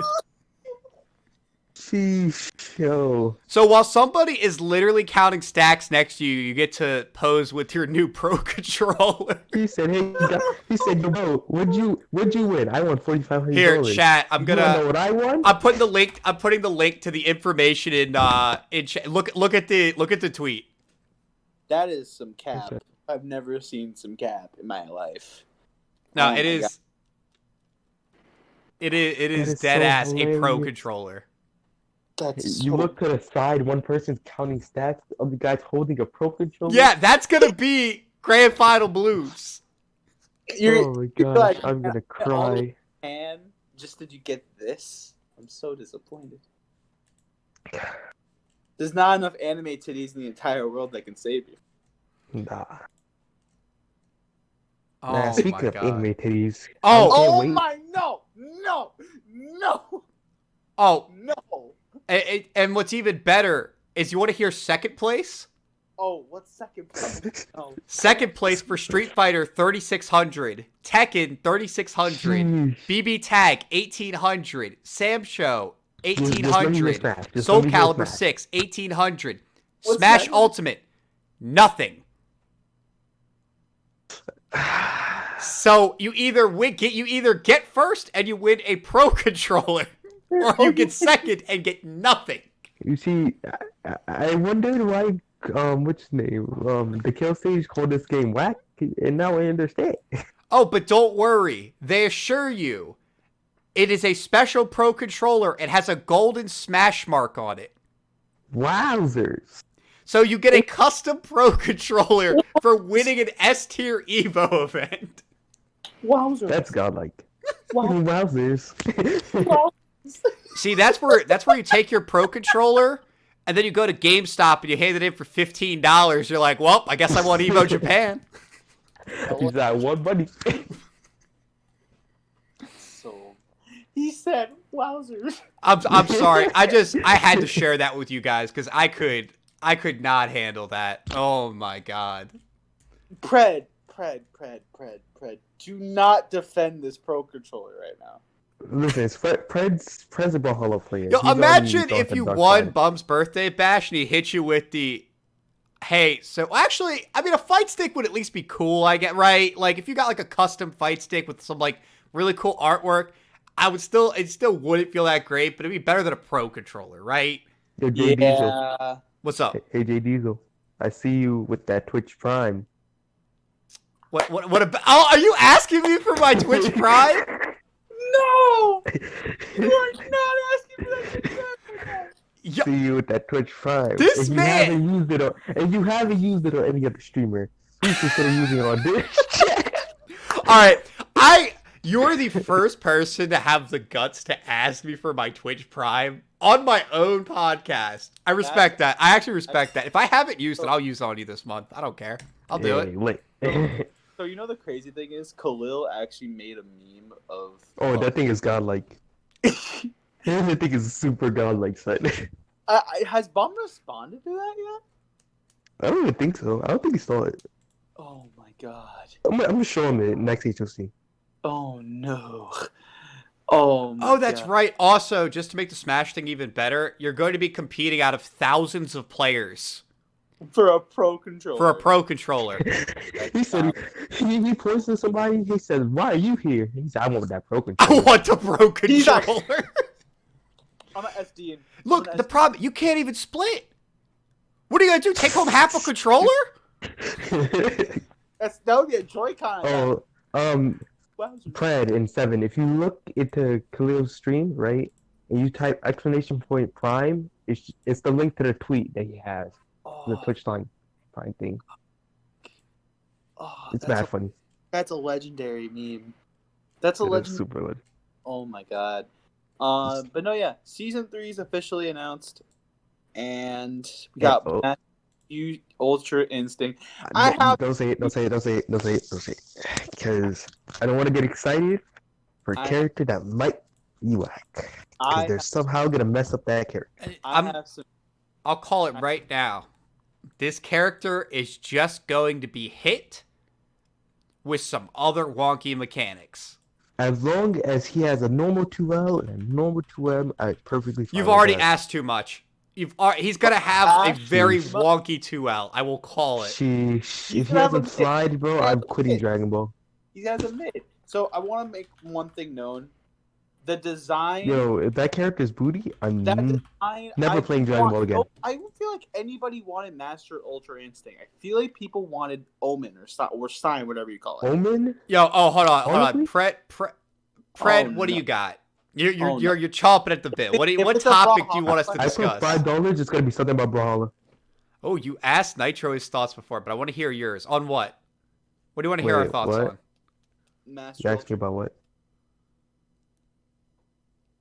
Sheesh, yo. So while somebody is literally counting stacks next to you, you get to pose with your new Pro Controller. He said, "Hey, bro, what'd you win? I won $4,500. Here, chat. I'm gonna. You know what I won? I'm putting the link. I'm putting the link to the information in chat. Look at the tweet. That is some cap. I've never seen some cap in my life. No, it is. It is dead so ass hilarious. a Pro Controller. You look to the side, one person's counting stats, the other guy's holding a Pro Controller. Yeah, that's gonna be Grand Final Blues. Oh my god, like, I'm gonna cry. And just did you get this? I'm so disappointed. There's not enough anime titties in the entire world that can save you. Nah. Oh speaking of anime titties. Oh my no! Oh no! And what's even better is you want to hear second place? Oh, what's second place? Oh. Second place for Street Fighter 3600, Tekken 3600, BB Tag 1800, Sam Show 1800, Soul Calibur 6 1800, Smash Ultimate nothing. So you either get first and you win a Pro Controller, or you get second and get nothing. You see, I wondered why. What's his name? The kill stage called this game whack, and now I understand. Oh, but don't worry. They assure you, it is a special Pro Controller. It has a golden smash mark on it. Wowzers! So you get a custom Pro Controller for winning an S-tier Evo event. Wowzers! That's godlike. Wowzers! See, that's where you take your Pro Controller. And then you go to GameStop and you hand it in for $15. You're like, well, I guess I want Evo Japan. He's that one buddy. So he said, "Wowzers." I'm sorry. I had to share that with you guys because I could not handle that. Oh my god. Pred. Do not defend this Pro Controller right now. Listen, it's Pred's a Brawlhalla player. Yo, imagine if you won Bum's birthday bash and he hit you with the, hey, so actually, I mean, a fight stick would at least be cool, I get, right? Like, if you got, like, a custom fight stick with some, like, really cool artwork, it still wouldn't feel that great, but it'd be better than a Pro Controller, right? Yo, JDiesel. What's up? Hey, JDiesel. I see you with that Twitch Prime. What about, oh, are you asking me for my Twitch Prime? No! You are not asking for that. See you with that Twitch Prime. This if man! You haven't used it on any other streamer, please consider using it on this. Alright, you're the first person to have the guts to ask me for my Twitch Prime on my own podcast. I respect that. I actually respect that. If I haven't used it, I'll use it on you this month. I don't care. I'll do it. So you know the crazy thing is, Khalil actually made a meme of. Oh, that thing is godlike. That thing is super godlike, son. Has Bum responded to that yet? I don't even think so. I don't think he saw it. Oh my god. I'm gonna show him it next HOC. Oh no. Oh, that's God. right. Also, just to make the Smash thing even better, you're going to be competing out of thousands of players. For a Pro Controller. He said, he points to somebody, he says, why are you here? He said, I want that Pro Controller. I want the Pro Controller. I'm an SD. Look, the problem, you can't even split. What are you going to do, take home half a controller? That would be a Joy-Con. Pred in 7, if you look into Khalil's stream, right, and you type exclamation point Prime, it's the link to the tweet that he has. The Twitch line Prime thing. It's bad funny. That's a legendary meme. That's a legendary. Super legend. Oh my god. But no, yeah, season 3 is officially announced, and we got Ultra Instinct. Don't say it. Because I don't want to get excited for a character that might be whack. Because they're somehow gonna mess up that character. I'll call it right now. This character is just going to be hit with some other wonky mechanics. As long as he has a normal 2L and a normal 2M, I'm perfectly fine. You've already asked too much. He's going to have a very wonky 2L. I will call it. If he doesn't slide, bro, I'm quitting Dragon Ball. He has a mid. So I want to make one thing known. The design... Yo, if that character's booty, I'm never playing Dragon Ball again. I don't feel like anybody wanted Master Ultra Instinct. I feel like people wanted Omen or Stein, whatever you call it. Omen? Yo, hold on. Pred, what do you got? You're chomping at the bit. What topic do you want us to discuss? I put $5, it's going to be something about Brawlhalla. Oh, you asked Nitro his thoughts before, but I want to hear yours. On what? What do you want to hear our thoughts on? You asked me about what?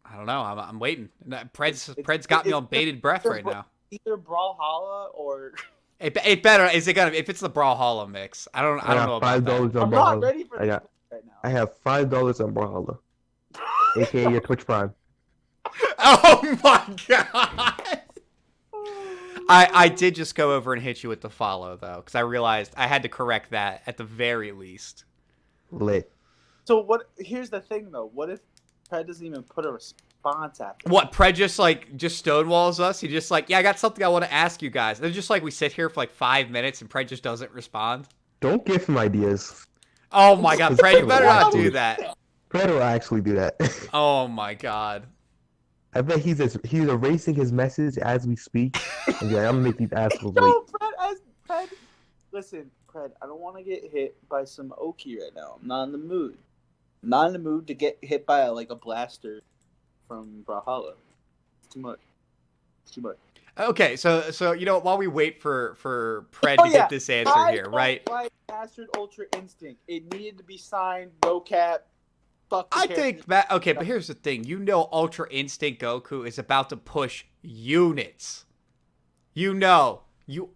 I don't know. I'm waiting. Pred's got me on bated breath right now. Either Brawlhalla or. It better. Is it gonna? If it's the Brawlhalla mix, I don't know about $5 that. on Brawlhalla. I'm not ready for right now. I have $5 on Brawlhalla, aka your Twitch Prime. Oh my god! I did just go over and hit you with the follow though, because I realized I had to correct that at the very least. Lit. So what? Here's the thing though. What if Pred doesn't even put a response after? What, Pred just stonewalls us? He just like, yeah, I got something I want to ask you guys. And it's just like we sit here for like 5 minutes and Pred just doesn't respond. Don't give him ideas. Oh my god, Pred, you better not do that. Fred will actually do that. Oh my god. I bet he's erasing his message as we speak. And like, I'm gonna make these assholes wait. No, Pred, listen, Pred, I don't want to get hit by some Oki right now. I'm not in the mood. I'm not in the mood to get hit by a blaster from Brawlhalla. It's too much. It's too much. Okay, so you know, while we wait for Pred to get this answer here, right? I mastered Ultra Instinct. It needed to be signed, no cap. I think that, okay, but here's the thing. You know Ultra Instinct Goku is about to push units. You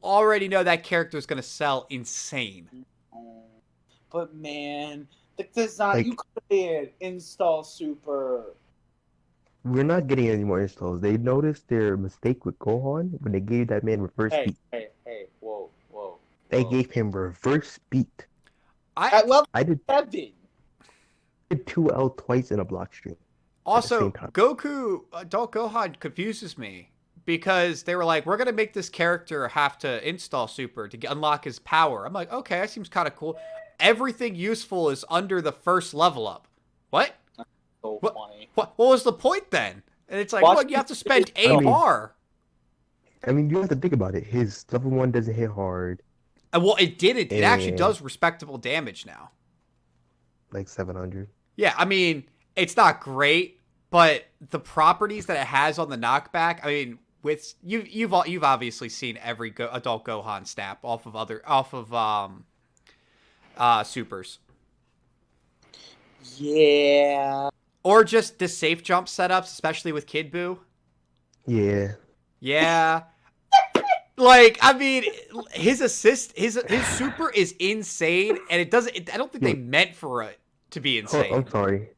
already know that character is going to sell insane. But man, the design, you could have install super. We're not getting any more installs. They noticed their mistake with Gohan when they gave that man reverse beat. Hey, whoa. They gave him reverse beat. I did 7. Did 2L twice in a block stream. Also, Goku, Adult Gohan confuses me because they were like, we're going to make this character have to install super to unlock his power. I'm like, okay, that seems kind of cool. Everything useful is under the first level up. What? So funny. What was the point then? And it's like, well, you have to spend 8 bar. I mean, you have to think about it. His level 1 doesn't hit hard. Well, it didn't. It actually does respectable damage now. Like 700. Yeah, I mean, it's not great, but the properties that it has on the knockback, I mean, with you've obviously seen every adult Gohan snap off of supers. Yeah. Or just the safe jump setups, especially with Kid Buu. Yeah. Yeah. Like, I mean, his assist, his super is insane, and it doesn't. I don't think they meant for it to be insane. I'm sorry.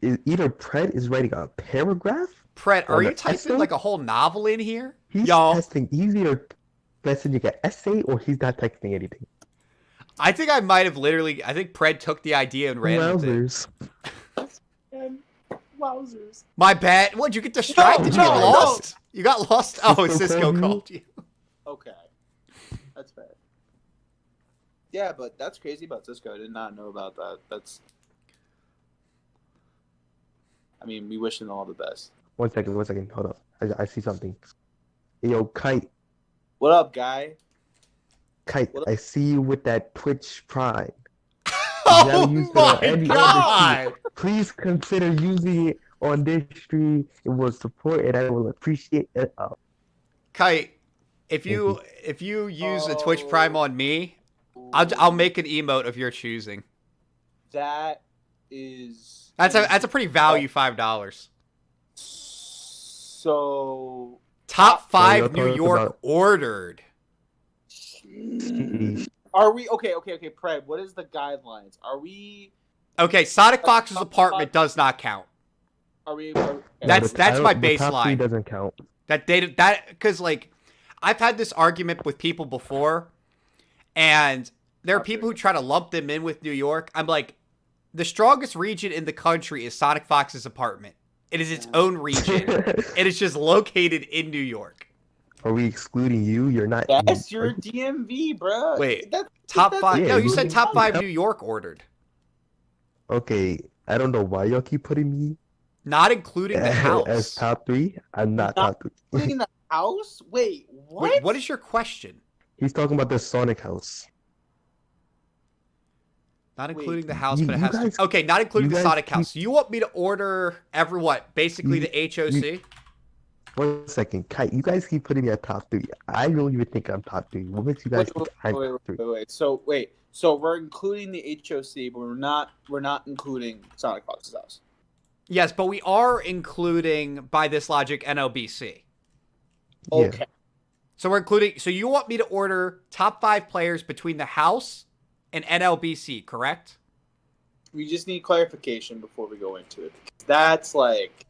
Either Pred is writing a paragraph. Pred, are you typing like a whole novel in here? He's testing. He's either messaging an essay or he's not texting anything. I think I might have literally. I think Pred took the idea and ran with it. Wowzers. My bad. What? Did you get distracted? Did you get lost? You got lost. Oh, Cisco called you. Okay, that's fair. Yeah, but that's crazy about Cisco. I did not know about that. I mean, we wish him all the best. One second. Hold up. I see something. Hey, yo, Kite. What up, guy? Kite, I see you with that Twitch Prime. Oh my god! Please consider using it on this stream. It will support and I will appreciate it. Kite, if you use a Twitch Prime on me, I'll make an emote of your choosing. That's a pretty value $5. So top 5 New York ordered. Are we okay? Pred, what is the guidelines? Are we okay? Sonic Fox's apartment does not count. Are we? That's my baseline. Top 3 doesn't count. That because like I've had this argument with people before, and there are people who try to lump them in with New York. I'm like, the strongest region in the country is Sonic Fox's apartment. It is its own region. It is just located in New York. Are we excluding you? You're not. Yes, you're DMV, bro. Wait, top 5? Yeah, no, you said top 5 New York ordered. Okay, I don't know why y'all keep putting me. Not including the house. As top 3? I'm not top 3. Including the house? Wait, what? Wait, what is your question? He's talking about the Sonic house. Not including the house, but it has to. Okay, not including the Sonic house. You want me to order basically the HOC? 1 second, Kite. You guys keep putting me at top 3. I don't even think I'm top 3. What makes you guys think I'm top 3? So we're including the HOC, but we're not including Sonic Fox's house. Yes, but we are including, by this logic, NLBC. Okay. Yeah. So we're including. So you want me to order top 5 players between the house and NLBC, correct? We just need clarification before we go into it. That's like.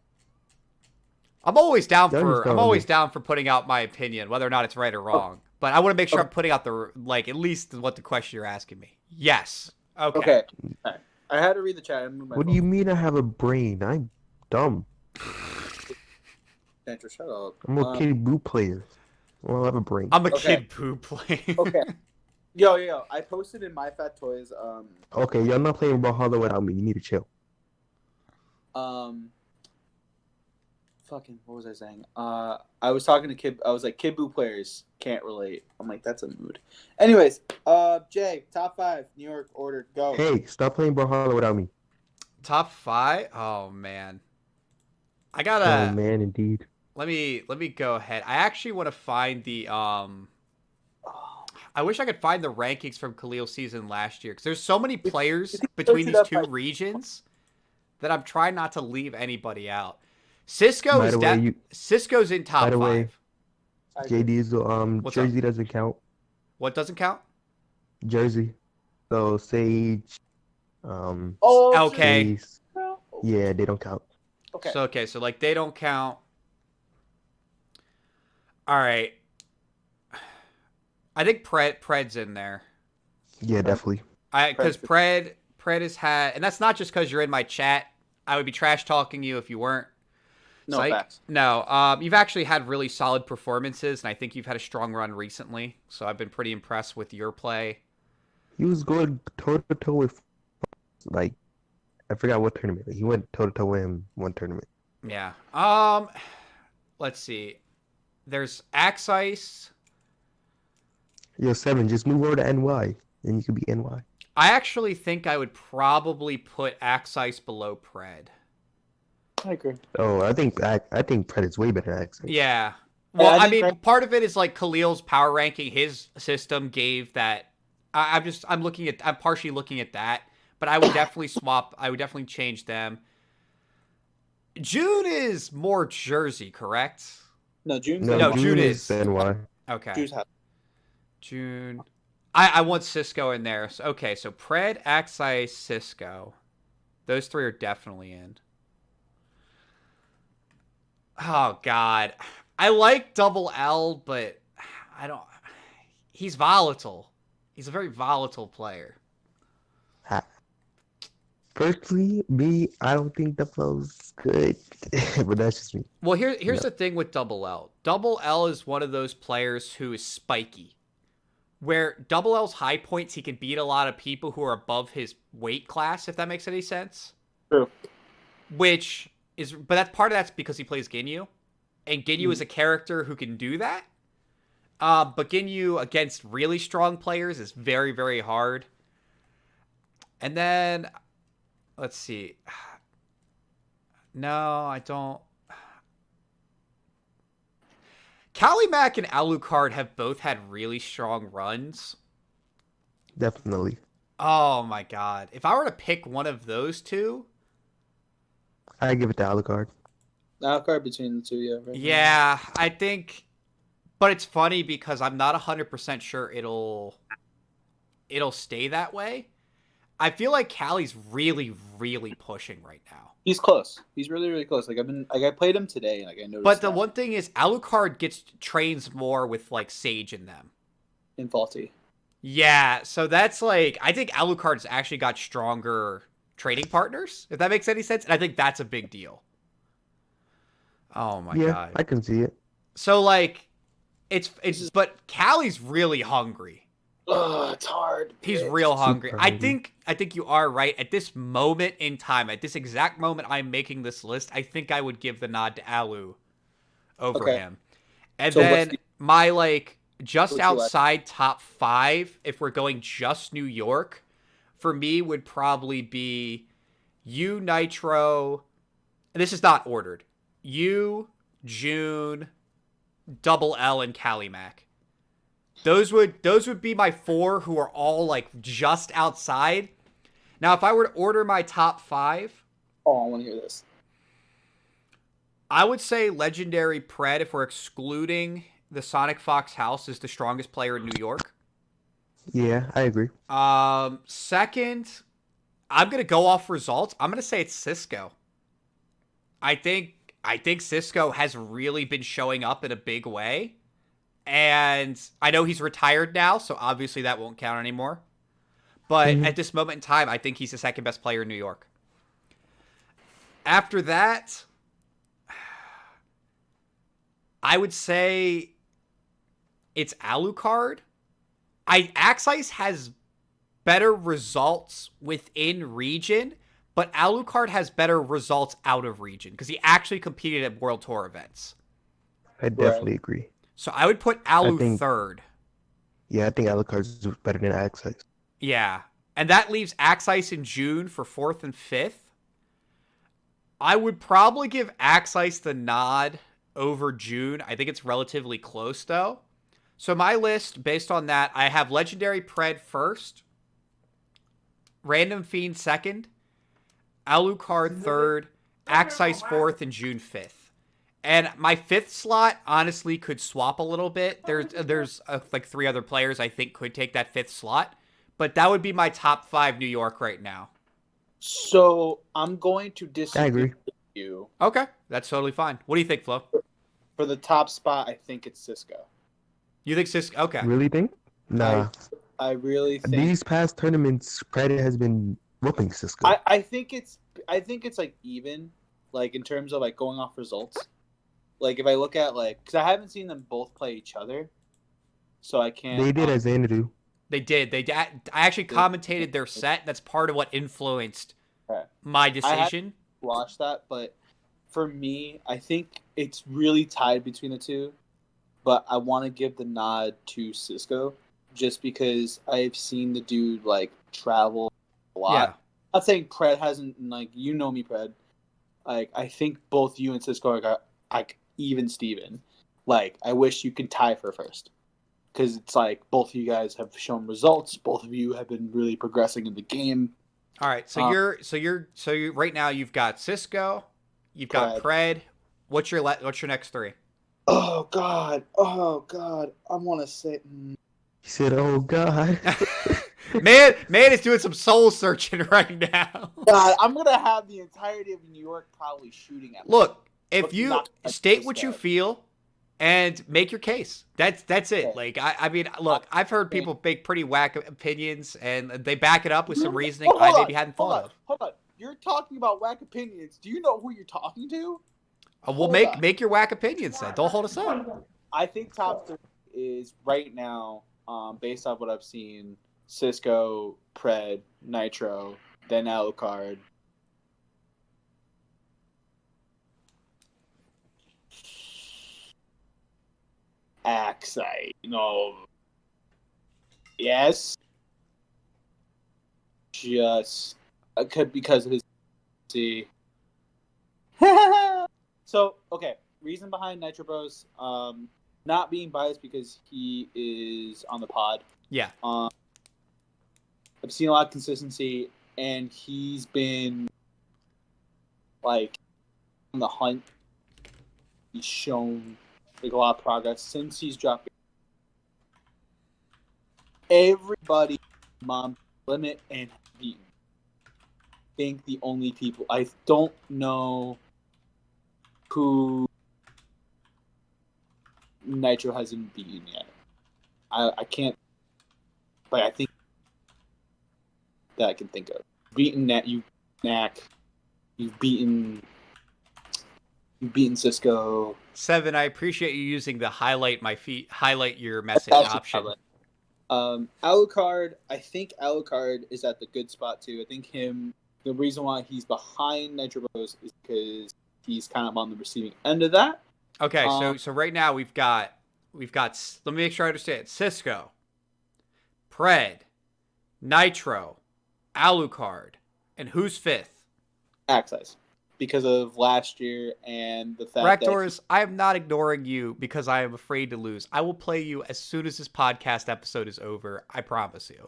I'm always down Y'all just for putting out my opinion, whether or not it's right or wrong. But I want to make sure I'm putting out the at least what the question you're asking me. Yes. Okay. All right. I had to read the chat. What do you mean I have a brain? I'm dumb. Andrew, shut up. I'm a Kid Boo player. I don't have a brain. I'm a Kid Boo player. Okay. Yo. I posted in My Fat Toys. Okay, y'all not playing Brawlhalla without me. You need to chill. Fucking, what was I saying? I was talking to Kid. I was like, Kid Boo players can't relate. I'm like, that's a mood. Anyways, Jay, top 5 New York order, go. Hey, stop playing Brawlhalla without me. Top 5? Oh man, I gotta. Oh man, indeed. Let me go ahead. I actually want to find the I wish I could find the rankings from Khalil's season last year because there's so many players between these two regions that I'm trying not to leave anybody out. Cisco is Cisco's in top 5. By the way, JDiesel, Jersey doesn't count. What doesn't count? Jersey. So Sage. Okay. Chase, yeah, they don't count. Okay. So like they don't count. All right. I think Pred's in there. Yeah, definitely. Because Pred has had, and that's not just because you're in my chat. I would be trash talking you if you weren't. No facts. No. You've actually had really solid performances, and I think you've had a strong run recently. So I've been pretty impressed with your play. He was going toe to toe with, like, I forgot what tournament. He went toe to toe with him one tournament. Yeah. Let's see. There's Axe Ice. Yo, 7, just move over to NY, and you could be NY. I actually think I would probably put Axe Ice below Pred. I agree. Oh, I think Pred is way better than Axe Ice. Yeah. Well, I mean, part of it is like Khalil's power ranking. His system gave that. I'm partially looking at that, but I would definitely swap. I would definitely change them. June is more Jersey, correct? No, June is NY. Okay. June. I want Cisco in there. So, okay, so Pred, Axe Ice, Cisco. Those 3 are definitely in. Oh, God. I like Double L, but I don't... He's volatile. He's a very volatile player. Firstly, I don't think the flow's good, but that's just me. Well, here's the thing with Double L. Double L is one of those players who is spiky. Where Double L's high points, he can beat a lot of people who are above his weight class, if that makes any sense. True. But that's because he plays Ginyu. And Ginyu is a character who can do that. But Ginyu against really strong players is very, very hard. And then, let's see. No, I don't. Calumac and Alucard have both had really strong runs. Definitely. Oh my god. If I were to pick one of those two, I give it to Alucard. Alucard between the two, yeah. Right yeah, now. I think. But it's funny because I'm not 100% sure it'll stay that way. I feel like Callie's really, really pushing right now. He's close. He's really, really close. I played him today, and I noticed. But the one thing is, Alucard trains more with like Sage in them. In Faulty. Yeah, so that's like I think Alucard's actually got stronger training partners, if that makes any sense, and I think that's a big deal. Oh my god. Yeah, I can see it. So like, but Callie's really hungry. Ugh, it's hard. He's real hungry. I think you are right. At this moment in time, at this exact moment I'm making this list, I think I would give the nod to Alu over him. And so then my like just outside top 5, if we're going just New York, for me would probably be you, Nitro. And this is not ordered. You, June, Double L, and Calumac. Those would be my 4 who are all like just outside. Now, if I were to order my top 5, I want to hear this. I would say Legendary Pred, if we're excluding the Sonic Fox House, is the strongest player in New York. Yeah, I agree. Second, I'm gonna go off results. I'm gonna say it's Cisco. I think I think Cisco has really been showing up in a big way. And I know he's retired now, so obviously that won't count anymore. But at this moment in time, I think he's the second best player in New York. After that, I would say it's Alucard. Axice has better results within region, but Alucard has better results out of region because he actually competed at World Tour events. I definitely agree. So I would put Alu third. Yeah, I think Alucard's better than Axice. Yeah. And that leaves Axice in June for 4th and 5th. I would probably give Axice the nod over June. I think it's relatively close, though. So my list, based on that, I have Legendary Pred first, Random Fiend second, Alucard third, Axice 4th, and June 5th. And my 5th slot, honestly, could swap a little bit. There's like 3 other players I think could take that 5th slot. But that would be my top 5 New York right now. So I'm going to disagree with you. Okay, that's totally fine. What do you think, Flo? For the top spot, I think it's Cisco. You think Cisco? Okay. Really think? Nah. I really think these past tournaments, Pred has been whooping Cisco. I think it's like even, like in terms of like going off results. Like if I look at like, because I haven't seen them both play each other, so I can't. They did as Xanadu. They did. I actually commentated their set. That's part of what influenced my decision. I watched that, but for me, I think it's really tied between the two. But I want to give the nod to Cisco just because I've seen the dude like travel a lot. Yeah. I'm not saying Pred hasn't, like, you know me, Pred. Like, I think both you and Cisco are like even Steven. Like, I wish you could tie for first. Because it's like both of you guys have shown results. Both of you have been really progressing in the game. All right, so you're right now you've got Cisco, you've got Pred. What's your next 3? Oh God! I want to say. He said, "Oh God." man is doing some soul searching right now. God, I'm gonna have the entirety of New York probably shooting at me. Look, if you state what you feel and make your case, that's it. Okay. Like I mean, look, I've heard people make pretty whack opinions and they back it up with some reasoning I maybe hadn't thought of. Hold on, you're talking about whack opinions. Do you know who you're talking to? Well, make your whack opinions then. Don't hold us up. I think top 3 is right now, based off what I've seen, Cisco, Pred, Nitro, then Alucard. Axice, yes. Just because of his see. So, okay, reason behind Nitrobros, not being biased because he is on the pod. Yeah. I've seen a lot of consistency, and he's been, like, on the hunt. He's shown, like, a lot of progress since he's dropped. Everybody, mom, limit, and beaten. I think the only people, I don't know who Nitro hasn't beaten yet. I can't, but I think that I can think of. Beaten that you Knack, you've beaten Cisco. 7, I appreciate you using the highlight your message option. Alucard, I think Alucard is at the good spot too. I think the reason why he's behind Nitrobros is because he's kind of on the receiving end of that. Okay, so right now we've got let me make sure I understand. Cisco, Pred, Nitro, Alucard, and who's 5th? Axice, because of last year and the fact Raptors, I am not ignoring you because I am afraid to lose. I will play you as soon as this podcast episode is over. I promise you.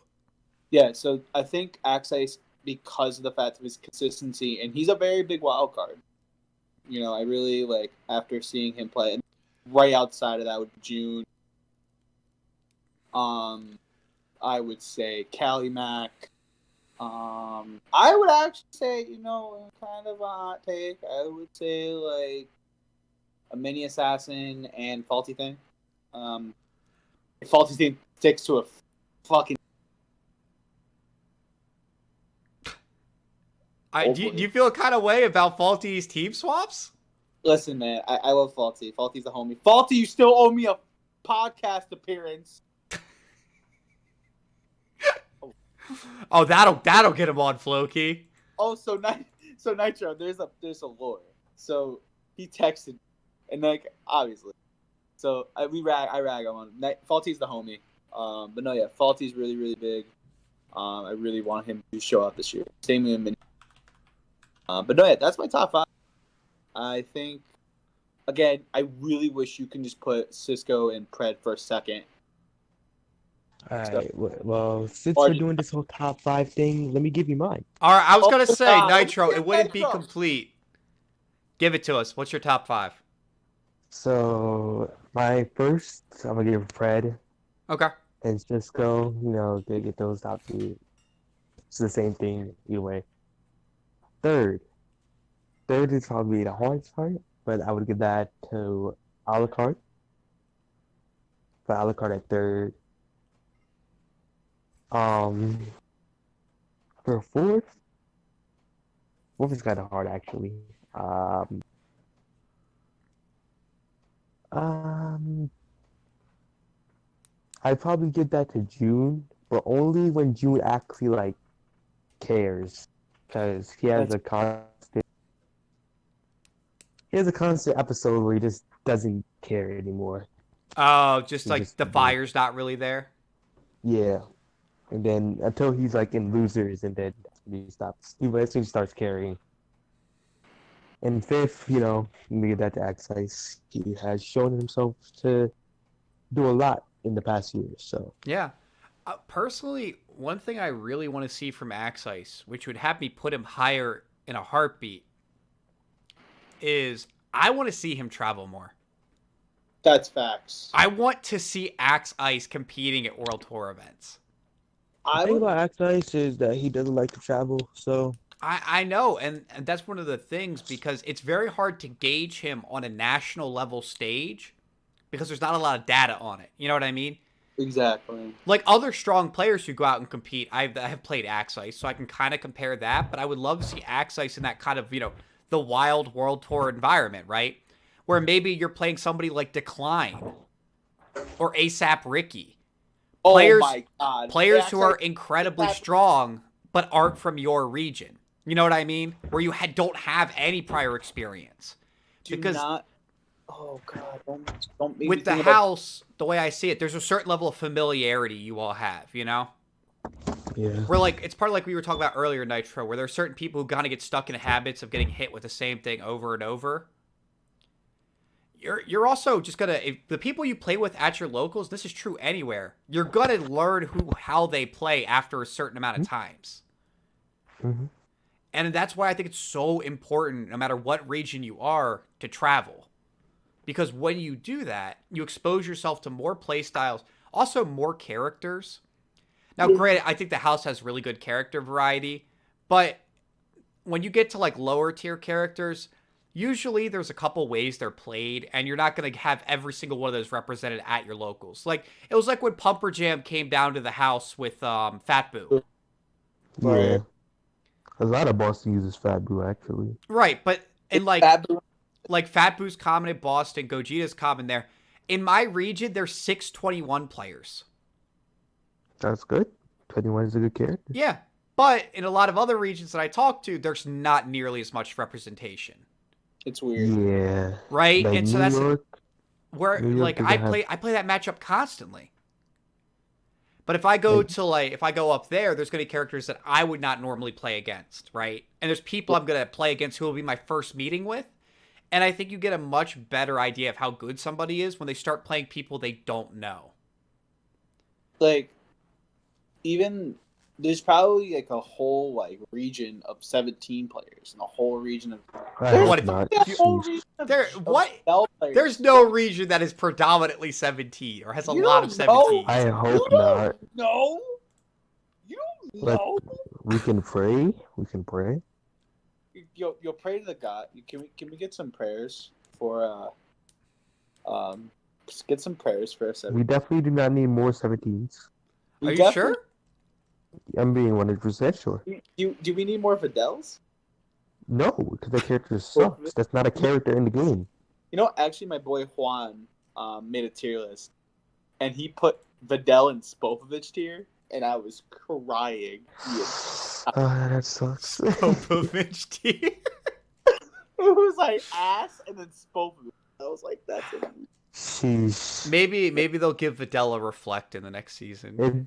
Yeah, so I think Axice, because of the fact of his consistency, and he's a very big wild card. I really like after seeing him play. And right outside of that would be June. I would say Cali Mac. I would actually say, kind of a hot take. I would say like a mini assassin and faulty thing. If faulty thing sticks to a fucking. Do you feel kind of way about Faulty's team swaps? Listen, man, I love Faulty. Faulty's the homie. Faulty, you still owe me a podcast appearance. Oh, that'll get him on FloKey. Oh, so Nitro, there's a lore. So he texted, and like obviously, so I rag him on. Faulty's the homie. But no, yeah, Faulty's really really big. I really want him to show up this year. Same with him. But no, yeah, that's my top 5. I think, again, I really wish you can just put Cisco and Pred for a second. All right. Well, since we're doing this whole top 5 thing, let me give you mine. All right, I was gonna say Nitro. It wouldn't be complete. Give it to us. What's your top 5? So my first, I'm gonna give Pred. Okay. And Cisco. They get those top 2. It's the same thing either way. Third is probably the hardest part, but I would give that to Alucard. For Alucard at 3rd. For 4th is kind of hard actually. I'd probably give that to June, but only when June actually cares, because he has a constant episode where he just doesn't care anymore. Oh, just the fire's not really there. Yeah, and then until he's in losers, and then he stops. He eventually starts caring. And 5th, let me give that to Axice. He has shown himself to do a lot in the past years. So yeah. Personally, one thing I really want to see from Axice, which would have me put him higher in a heartbeat, is I want to see him travel more. That's facts. I want to see Axice competing at World Tour events. The thing about Axice is that he doesn't like to travel, so... I know, and that's one of the things, because it's very hard to gauge him on a national level stage, because there's not a lot of data on it. You know what I mean? Exactly. Like other strong players who go out and compete, I have played Axice, so I can kind of compare that, but I would love to see Axice in that kind of, the wild World Tour environment, right? Where maybe you're playing somebody like Decline or ASAP Ricky. Players, oh my God. Players who are incredibly strong, but aren't from your region. You know what I mean? Where you don't have any prior experience. Oh God! Don't make with the house, the way I see it, there's a certain level of familiarity you all have, Yeah. Where it's part of like we were talking about earlier, Nitro, where there are certain people who kind of get stuck in habits of getting hit with the same thing over and over. You're also just gonna, if the people you play with at your locals, this is true anywhere. You're gonna learn how they play after a certain amount of times. Mm-hmm. And that's why I think it's so important, no matter what region you are, to travel. Because when you do that, you expose yourself to more play styles, also more characters. Now, granted, I think the house has really good character variety, but when you get to lower tier characters, usually there's a couple ways they're played, and you're not going to have every single one of those represented at your locals. It was like when Pumper Jam came down to the house with Fat Boo. Yeah. A lot of Boston uses Fat Boo, actually. Right, but Fat Boo's common in Boston, Gogeta's common there. In my region, there's 621 players. That's good. 21 is a good character. Yeah, but in a lot of other regions that I talk to, there's not nearly as much representation. It's weird. Yeah. Right? Like and so New that's York, where I play that matchup constantly. But if I go if I go up there, there's going to be characters that I would not normally play against, right? And there's people I'm going to play against who will be my first meeting with. And I think you get a much better idea of how good somebody is when they start playing people they don't know. Even there's probably a whole region of 17 players and a whole region of there's no region that is predominantly 17 or has a lot of 17. I hope not. No. You don't know. We can pray. You'll pray to the God. Can we get some prayers for Just get some prayers for us. We definitely do not need more 17s. Are you sure? I'm being 100% sure. Do we need more Videls? No, because the character sucks. That's not a character in the game. You know, actually, my boy Juan made a tier list, and he put Videl in Spopovich tier, and I was crying. That sucks. Spopovich tier. It was like ass and then Spopovich. I was like, that's it. Sheesh. Maybe they'll give Videl a reflect in the next season.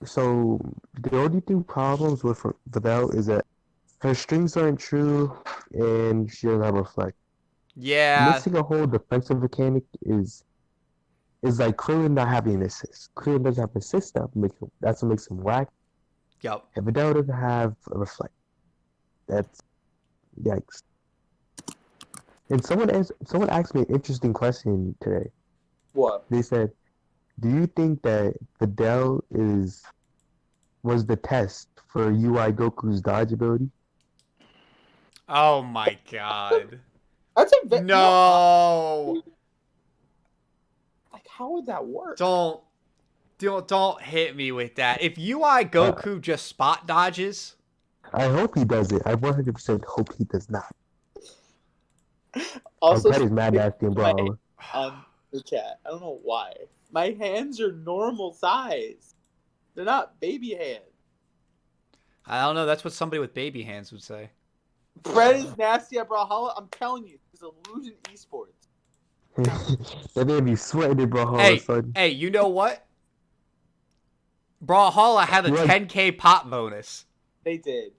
So the only two problems with Videl is that her strings aren't true and she doesn't have a reflect. Yeah. Missing a whole defensive mechanic is like Krillin not having an assist. Krillin doesn't have an assist. That's what makes him whack. Yep. And Videl doesn't have a reflect. That's yikes. And someone asked me an interesting question today. What? They said, "Do you think that Videl was the test for UI Goku's dodge ability?" Oh my god. That's a no. Like, how would that work? Don't hit me with that. If UI Goku just spot dodges, I hope he does it. I 100% hope he does not. Also, is mad nasty and brawler. On the chat, I don't know why. My hands are normal size. They're not baby hands. I don't know. That's what somebody with baby hands would say. Brett is nasty at Brawlhalla. I'm telling you, it's Illusion Esports. That made me sweating in Brawlhalla. Hey, you know what? Brawlhalla had a 10K pop bonus. They did.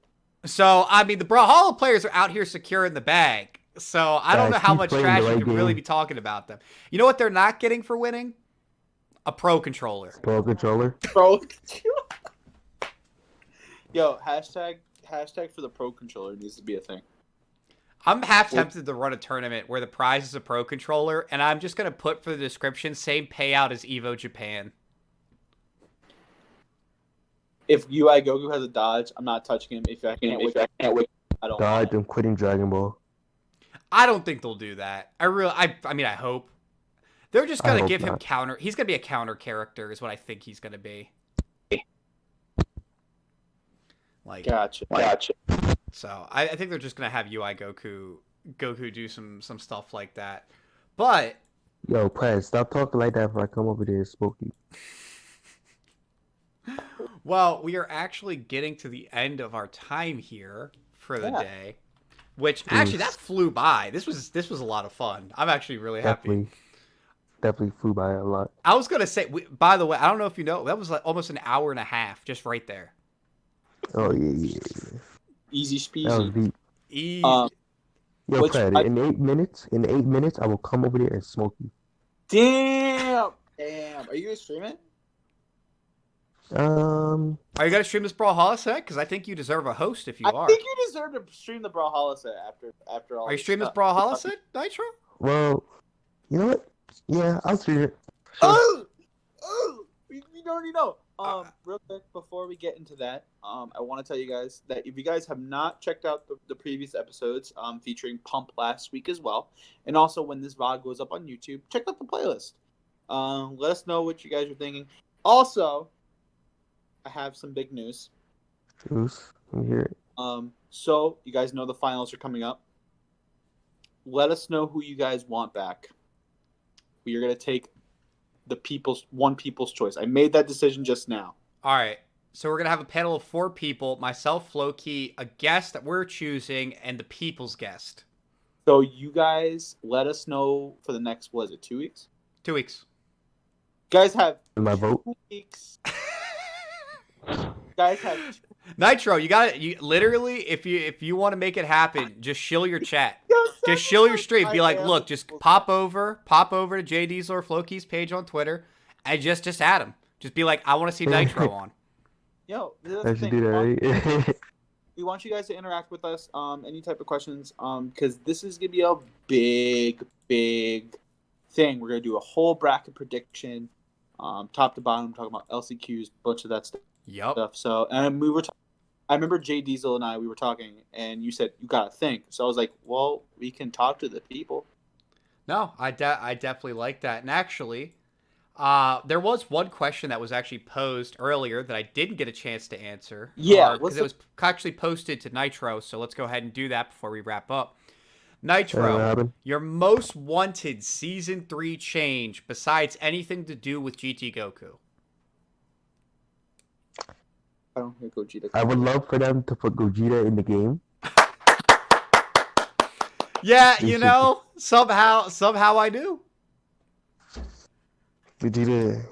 So, I mean, the Brawlhalla players are out here securing the bag. So, I don't know how much trash you can really be talking about them. You know what they're not getting for winning? A Pro Controller. Pro Controller? Yo, hashtag for the Pro Controller needs to be a thing. I'm half tempted to run a tournament where the prize is a Pro Controller, and I'm just going to put for the description, same payout as Evo Japan. If UI Goku has a dodge, I'm not touching him. If I can't wait, I don't. Dodge, I'm quitting Dragon Ball. I don't think they'll do that. I mean, I hope. They're just going to give him counter. He's going to be a counter character is what I think he's going to be. Like, Gotcha. So, I think they're just going to have UI Goku do some stuff like that. But... Yo, Prez, stop talking like that before I come over there and smoke you. Well, we are actually getting to the end of our time here for the day. Which, actually, that flew by. This was a lot of fun. I'm actually really happy. Definitely flew by a lot. I was going to say, by the way, I don't know if you know, that was like almost an hour and a half just right there. Oh, yeah. Easy speedy. That was deep. Easy. Yo, Fred, in 8 minutes, I will come over there and smoke you. Damn. Are you gonna stream it? Are you gonna stream this Brawlhalla set? Because I think you deserve a host if you are. I think you deserve to stream the Brawlhalla set after all. Are you streaming this Brawlhalla set, Nitro? Well, you know what? Yeah, I'll stream it. Sure. We already know. Real quick before we get into that, I want to tell you guys that if you guys have not checked out the previous episodes, featuring Pump last week as well, and also when this VOD goes up on YouTube, check out the playlist. Let us know what you guys are thinking. Also, I have some big news. I'm here. So you guys know the finals are coming up. Let us know who you guys want back. We are gonna take the people's choice. I made that decision just now. All right. So we're going to have a panel of 4 people, myself, FloKey, a guest that we're choosing, and the people's guest. So you guys let us know for the next, 2 weeks? 2 weeks. You guys have my vote. 2 weeks. Guys have Nitro, you got it. You literally, if you want to make it happen, just shill your chat. Just shill your stream. Be like, look, just pop over to JDiesel or FloKey's page on Twitter, and just add him. Just be like, I want to see Nitro on. Yo, I should do that, right? We want you guys to interact with us. Any type of questions. Because this is gonna be a big thing. We're gonna do a whole bracket prediction, top to bottom, talking about LCQs, bunch of that stuff. Yep. So, and I remember JDiesel and we were talking, and you said you gotta think. So I was like, well, we can talk to the people. No, I definitely like that. And actually, there was one question that was actually posed earlier that I didn't get a chance to answer. Yeah, Because it was actually posted to Nitro, so let's go ahead and do that before we wrap up. What Nitro, happened? your most wanted Season 3 change besides anything to do with GT Goku. I don't think Gogeta. I would love for them to put Gogeta in the game. Yeah, somehow I do. Gogeta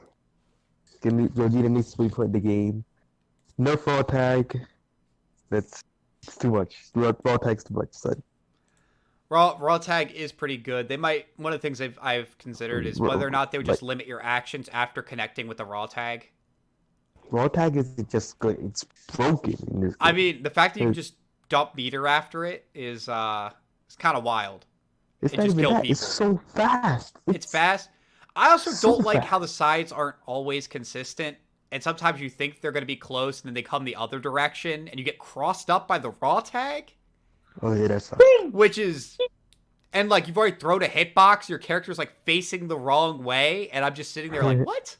needs to be put in the game. No fall tag. It's too much. Raw tag's too much, son. Raw tag is pretty good. They might one of the things I've considered is whether or not they would just limit your actions after connecting with the raw tag. Raw tag is just good. It's broken in this game. I mean, the fact that you can just dump meter after it is it's kind of wild. It's It not just even killed that. people. It's so fast. It's fast. I also so don't like fast. how the sides aren't always consistent. And sometimes you think they're going to be close, and then they come the other direction, and you get crossed up by the raw tag. Oh yeah, that's not. Which is... And, like, you've already thrown a hitbox, your character's, like, facing the wrong way, and I'm just sitting there like, what?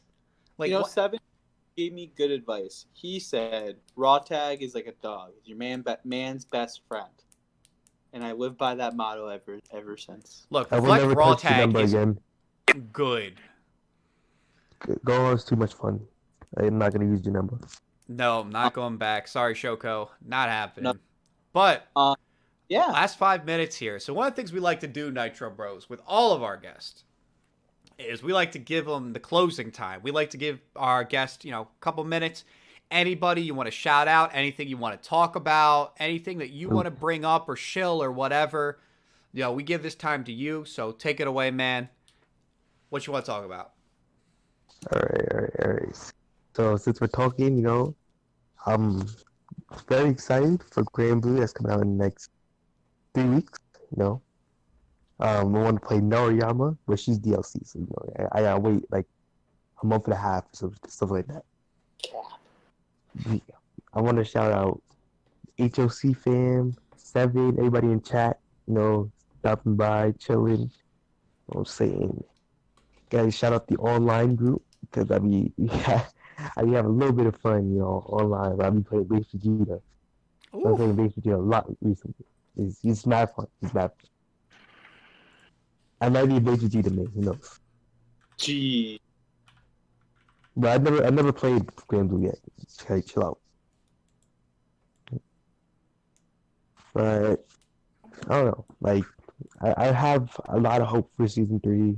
Like, You know, what? Seven gave me good advice. He said, raw tag is like a dog. It's your man's best friend. And I live by that motto ever since. Look, I will Flex never raw touch the tag number is again. good. Gohan's too much fun. I'm not gonna use the number. No, I'm not going back. Sorry, Shoko. Not happening. No. But... Yeah. Last 5 minutes here. So one of the things we like to do, Nitro Bros, with all of our guests, is we like to give them the closing time. We like to give our guests, a couple minutes. Anybody you want to shout out, anything you want to talk about, anything that you want to bring up or shill or whatever, we give this time to you. So take it away, man. What you want to talk about? All right. So since we're talking, I'm very excited for Grand Blue that's coming out in the next 3 weeks, I want to play Noriyama, but she's DLC, so I gotta wait like a month and a half or stuff like that. Yeah. I want to shout out HOC fam, Seven, everybody in chat, stopping by, chilling. I'm saying, guys, shout out the online group because I have a little bit of fun, online. But I've been playing Base Vegeta. I'm playing Base Vegeta a lot recently. It's mad fun. I might be a Base Vegeta man, who knows? Gee. But I never played Grand Blue yet. Okay, chill out. But I don't know. Like I have a lot of hope for season 3.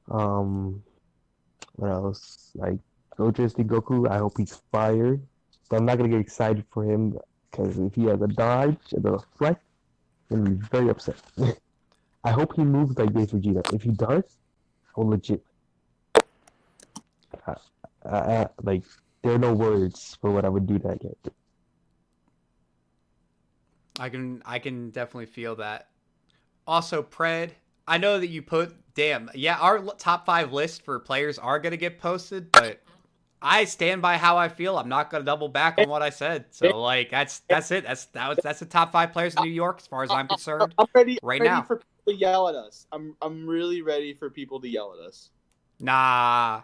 What else? Like Instinct Goku, I hope he's fired. But I'm not gonna get excited for him because if he has a dodge and a flex, I'm gonna be very upset. I hope he moves like Base Vegeta. If he does, I'm legit. Like there are no words for what I would do to that character. I can definitely feel that. Also, Pred, I know that you put our top 5 list for players are gonna get posted, but I stand by how I feel. I'm not gonna double back on what I said. So like that's it. That's the top 5 players in New York as far as I'm concerned. I'm ready now. For people to yell at us. I'm really ready for people to yell at us. Nah.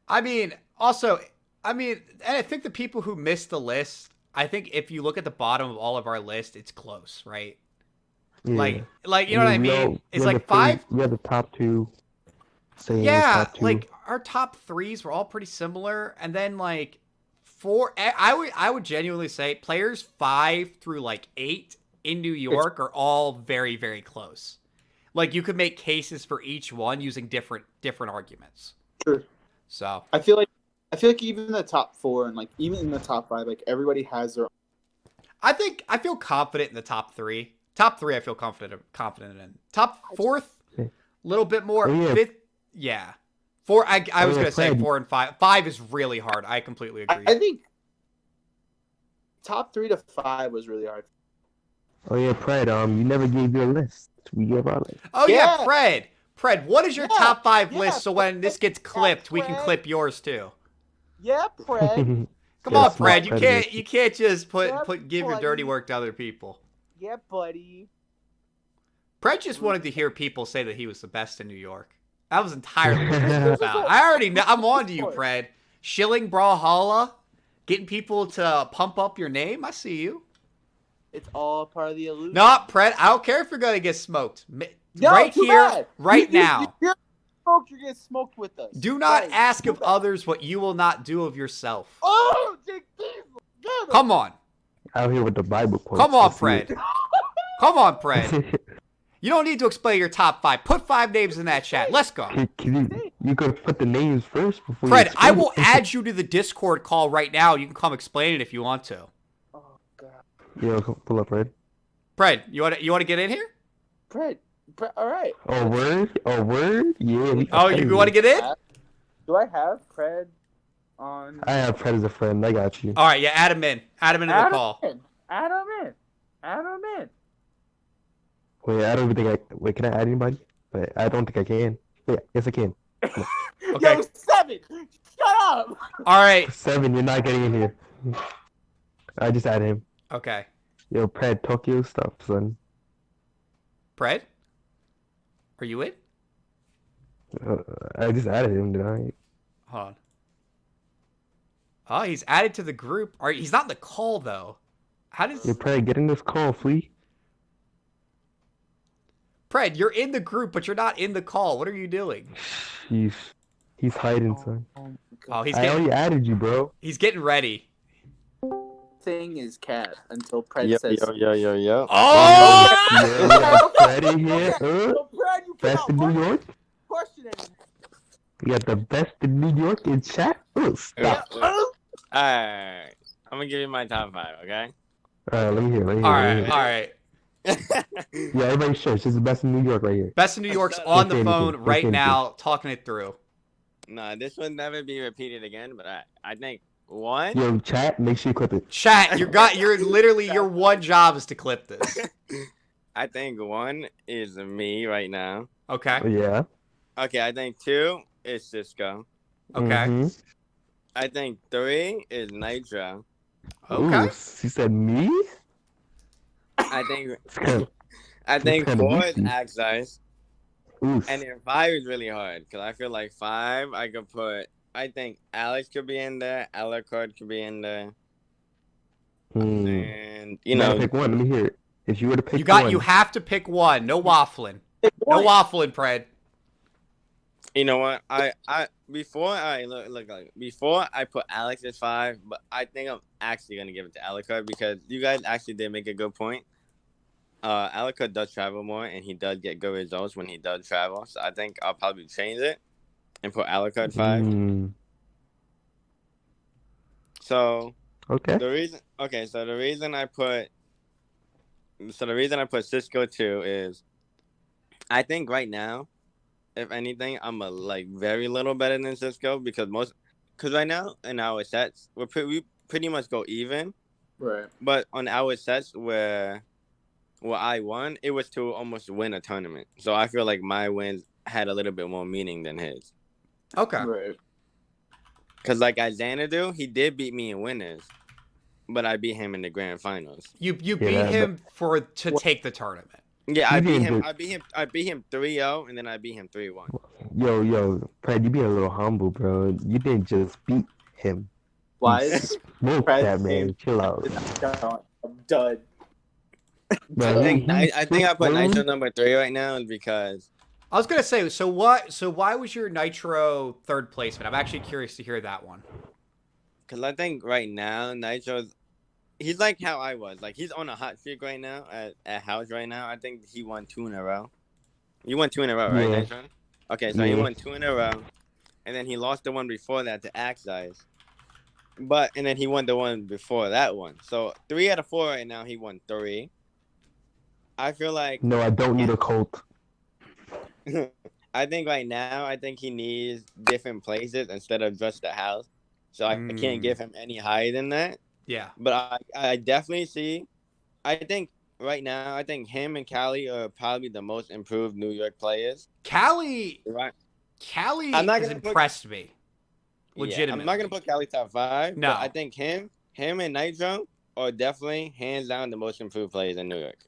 And I think the people who missed the list, I think if you look at the bottom of all of our list, it's close, right? Yeah. Like you know what I mean? It's like 5. We have the top 2. Yeah, top 2. like our top 3s were all pretty similar, and then like 4. I would genuinely say players 5 through like 8 in New York are all very, very close. Like you could make cases for each one using different arguments. Sure. So I feel like even the top 4 and like even in the top 5, like everybody has their. I feel confident in the top 3. Top 3, I feel confident in. Top 4th, a little bit more. Oh, yeah. 5th, yeah. 4. I was gonna say 4 and 5. 5 is really hard. I completely agree. I think top 3 to 5 was really hard. Oh yeah, Pred. You never gave your list. We gave our list. Oh yeah, Pred. What is your top 5 list? So when this gets clipped, we can Pred. clip yours too. Yeah, Pred. Come on, Yes, Pred. Pred. You can't just give your Yeah, dirty buddy. work to other people. Yeah, buddy. Pred just wanted to hear people say that he was the best in New York. That was entirely what it was about. I already know. I'm on to you, Pred. Shilling Brawlhalla, getting people to pump up your name. I see you. It's all part of the illusion. No, Pred, I don't care if you're going to get smoked. No, right too here, bad. right now. You're getting smoked with us. Do not Right. ask of others what you will not do of yourself. Oh, JDiesel. Come on. Out here with the Bible quotes. Come on, Let's see it. Pred. Come on, Pred. You don't need to explain your top 5. Put 5 names in that chat. Let's go. You could put the names first before Fred, you I explain will it. add you to the Discord call right now. You can come explain it if you want to. Oh God. Yo, pull up, Fred. Fred, you want to get in here? Fred, all right. Oh, word? Oh, word? Yeah. Oh, you want to get in? Do I have Fred on? I have Fred as a friend. I got you. All right, yeah, add him in. Add him into the call. Add him in. Wait, I don't even think I... Wait, can I add anybody? But I don't think I can. Yeah, yes, I can. Okay. Yo, 7! Shut up! All right. 7, you're not getting in here. I just added him. Okay. Yo, Pred, Tokyo stuff, son. Fred? Are you in? I just added him, did I? Hold on. Oh, he's added to the group. He's not in the call, though. How does... Yo, Pred, get in this call, flea. Fred, you're in the group, but you're not in the call. What are you doing? He's hiding, son. Oh, I already added you, bro. He's getting ready. Thing is cat until Pred Yo, says. yo. Oh! Yeah, we got Fred in here. So, Fred, you Best in New York. question it. We got the best in New York in chat. Oh, stop. Alright. I'm gonna give you my top 5, okay? Let me hear. All right. Yeah, everybody sure. She's the best in New York right here. Best in New York's on the Anything, phone right anything. now, talking it through. Nah, this will never be repeated again, but I think 1. Yo, chat, make sure you clip it. Chat, your one job is to clip this. I think 1 is me right now. Okay. Yeah. Okay, I think 2 is Cisco. Okay. Mhm. I think 3 is Nitro. Okay. Ooh, she said me? I think It's kinda- I think kinda 4 is beefy. Access. Oof. And then 5 is really hard because I feel like 5 I could put. I think Alex could be in there. Alucard could be in there. Hmm. And You gotta pick one. Let me hear it. If you were to pick one. You have to pick one. No waffling. No waffling, Fred. You know what? Before I put Alex at 5, but I think I'm actually gonna give it to Alucard because you guys actually did make a good point. Alucard does travel more, and he does get good results when he does travel. So I think I'll probably change it and put Alucard 5. So Okay. the reason I put Cisco 2 is I think right now, if anything, I'm very little better than Cisco because right now in our sets we pretty much go even. Right. But on our sets where I won, it was to almost win a tournament. So I feel like my wins had a little bit more meaning than his. Okay. Right. Because like at Xanadu, he did beat me in winners, but I beat him in the grand finals. You beat him to take the tournament. Yeah, I beat didn't him. I beat him 3-0, and then I beat him 3-1. Yo, Fred, you being a little humble, bro. You didn't just beat him. Why You is smoked Fred that man. Chill out. I'm done. Bro, I think I put Nitro number 3 right now is because I was gonna say, so why was your Nitro third placement? I'm actually curious to hear that one. I think right now he's like how I was. Like he's on a hot streak right now at House right now. I think he won 2 in a row. You won 2 in a row, right, Yeah. Nitro? Okay, so he won 2 in a row, and then he lost the one before that to Axize. And then he won the one before that one. So 3 out of 4 right now. He won 3. I feel like No, I don't need a cult. I think right now he needs different places instead of just the house. So I can't give him any higher than that. Yeah. But I definitely see. I think right now him and Cali are probably the most improved New York players. Cali Right. has impressed me. Legitimately. Yeah, I'm not gonna put Cali top 5. No. But I think him and Nitro are definitely hands down the most improved players in New York.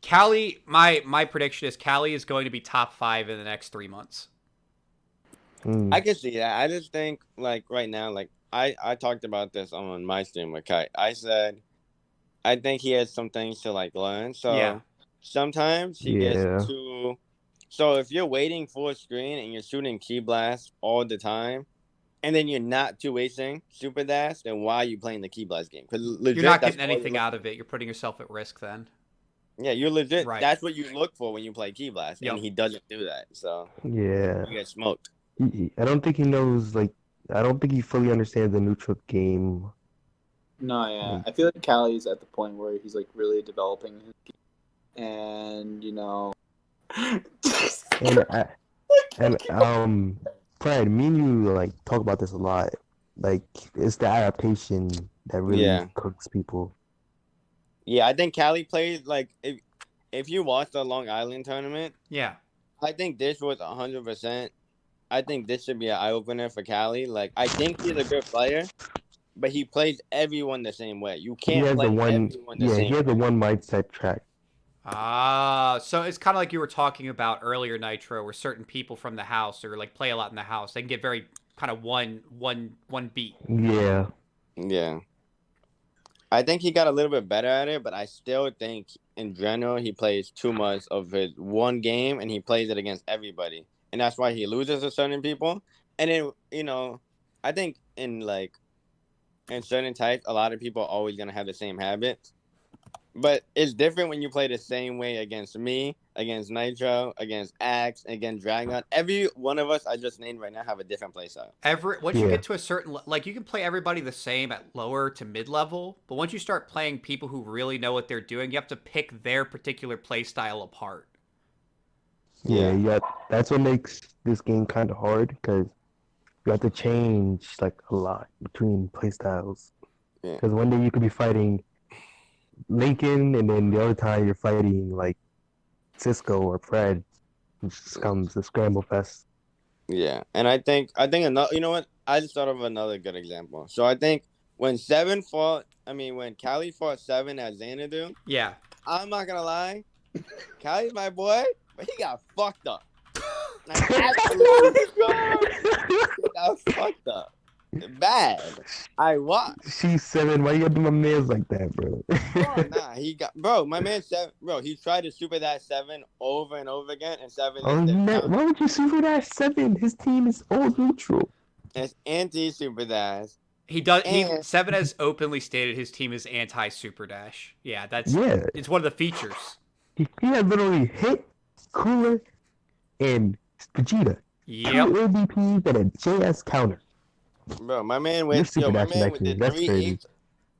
Callie, my prediction is Callie is going to be top 5 in the next 3 months. I can see that. I just think like right now, like I talked about this on my stream with Kai. I said I think he has some things to like learn. So sometimes he gets too. So if you're waiting for a screen and you're shooting key blast all the time, and then you're not two wasting super dash, then why are you playing the key blast game? Because you're not getting anything out of it. You're putting yourself at risk then. Yeah, you're legit. Right. That's what you look for when you play key blast, and he doesn't do that. So you get smoked. I don't think he knows. Like, I don't think he fully understands the neutral game. No, yeah, I feel like Callie's at the point where he's like really developing his game, and you know. Fred, me and you like talk about this a lot. Like, it's the adaptation that really cooks people. Yeah, I think Callie plays like if you watch the Long Island tournament. Yeah, I think this was 100%. I think this should be an eye opener for Callie. Like, I think he's a good player, but he plays everyone the same way. You can't play everyone the same. He has the one mindset track. So it's kind of like you were talking about earlier, Nitro, where certain people from the house or like play a lot in the house, they can get very kind of one beat. Yeah. Yeah. I think he got a little bit better at it, but I still think in general he plays too much of his one game and he plays it against everybody. And that's why he loses to certain people. And then, you know, I think in certain types, a lot of people are always going to have the same habits. But it's different when you play the same way against me, against Nitro, against Axe, against Dragon. Every one of us I just named right now have a different playstyle. Once you get to a certain, like, you can play everybody the same at lower to mid level, but once you start playing people who really know what they're doing, you have to pick their particular playstyle apart. Yeah, that's what makes this game kind of hard, because you have to change like a lot between playstyles. Because one day you could be fighting Lincoln, and then the other time you're fighting like Cisco or Fred. It just becomes a scramble fest. Yeah, and I think another. You know what? I just thought of another good example. So I think when Callie fought Seven at Xanadu. Yeah. I'm not gonna lie, Callie's my boy, but he got fucked up. Like, absolutely got fucked up. Bad. I watched. She's Seven. Why you gotta do my mans like that, bro? My man Seven. Bro, he tried to super that Seven over and over again, and Seven. Why would you super dash Seven? His team is all neutral. It's anti super dash. He does. Seven has openly stated his team is anti super dash. Yeah, it's one of the features. He has literally hit Cooler and Vegeta. Yep. 2 ABPs and a JS counter. Bro, my man did 3-8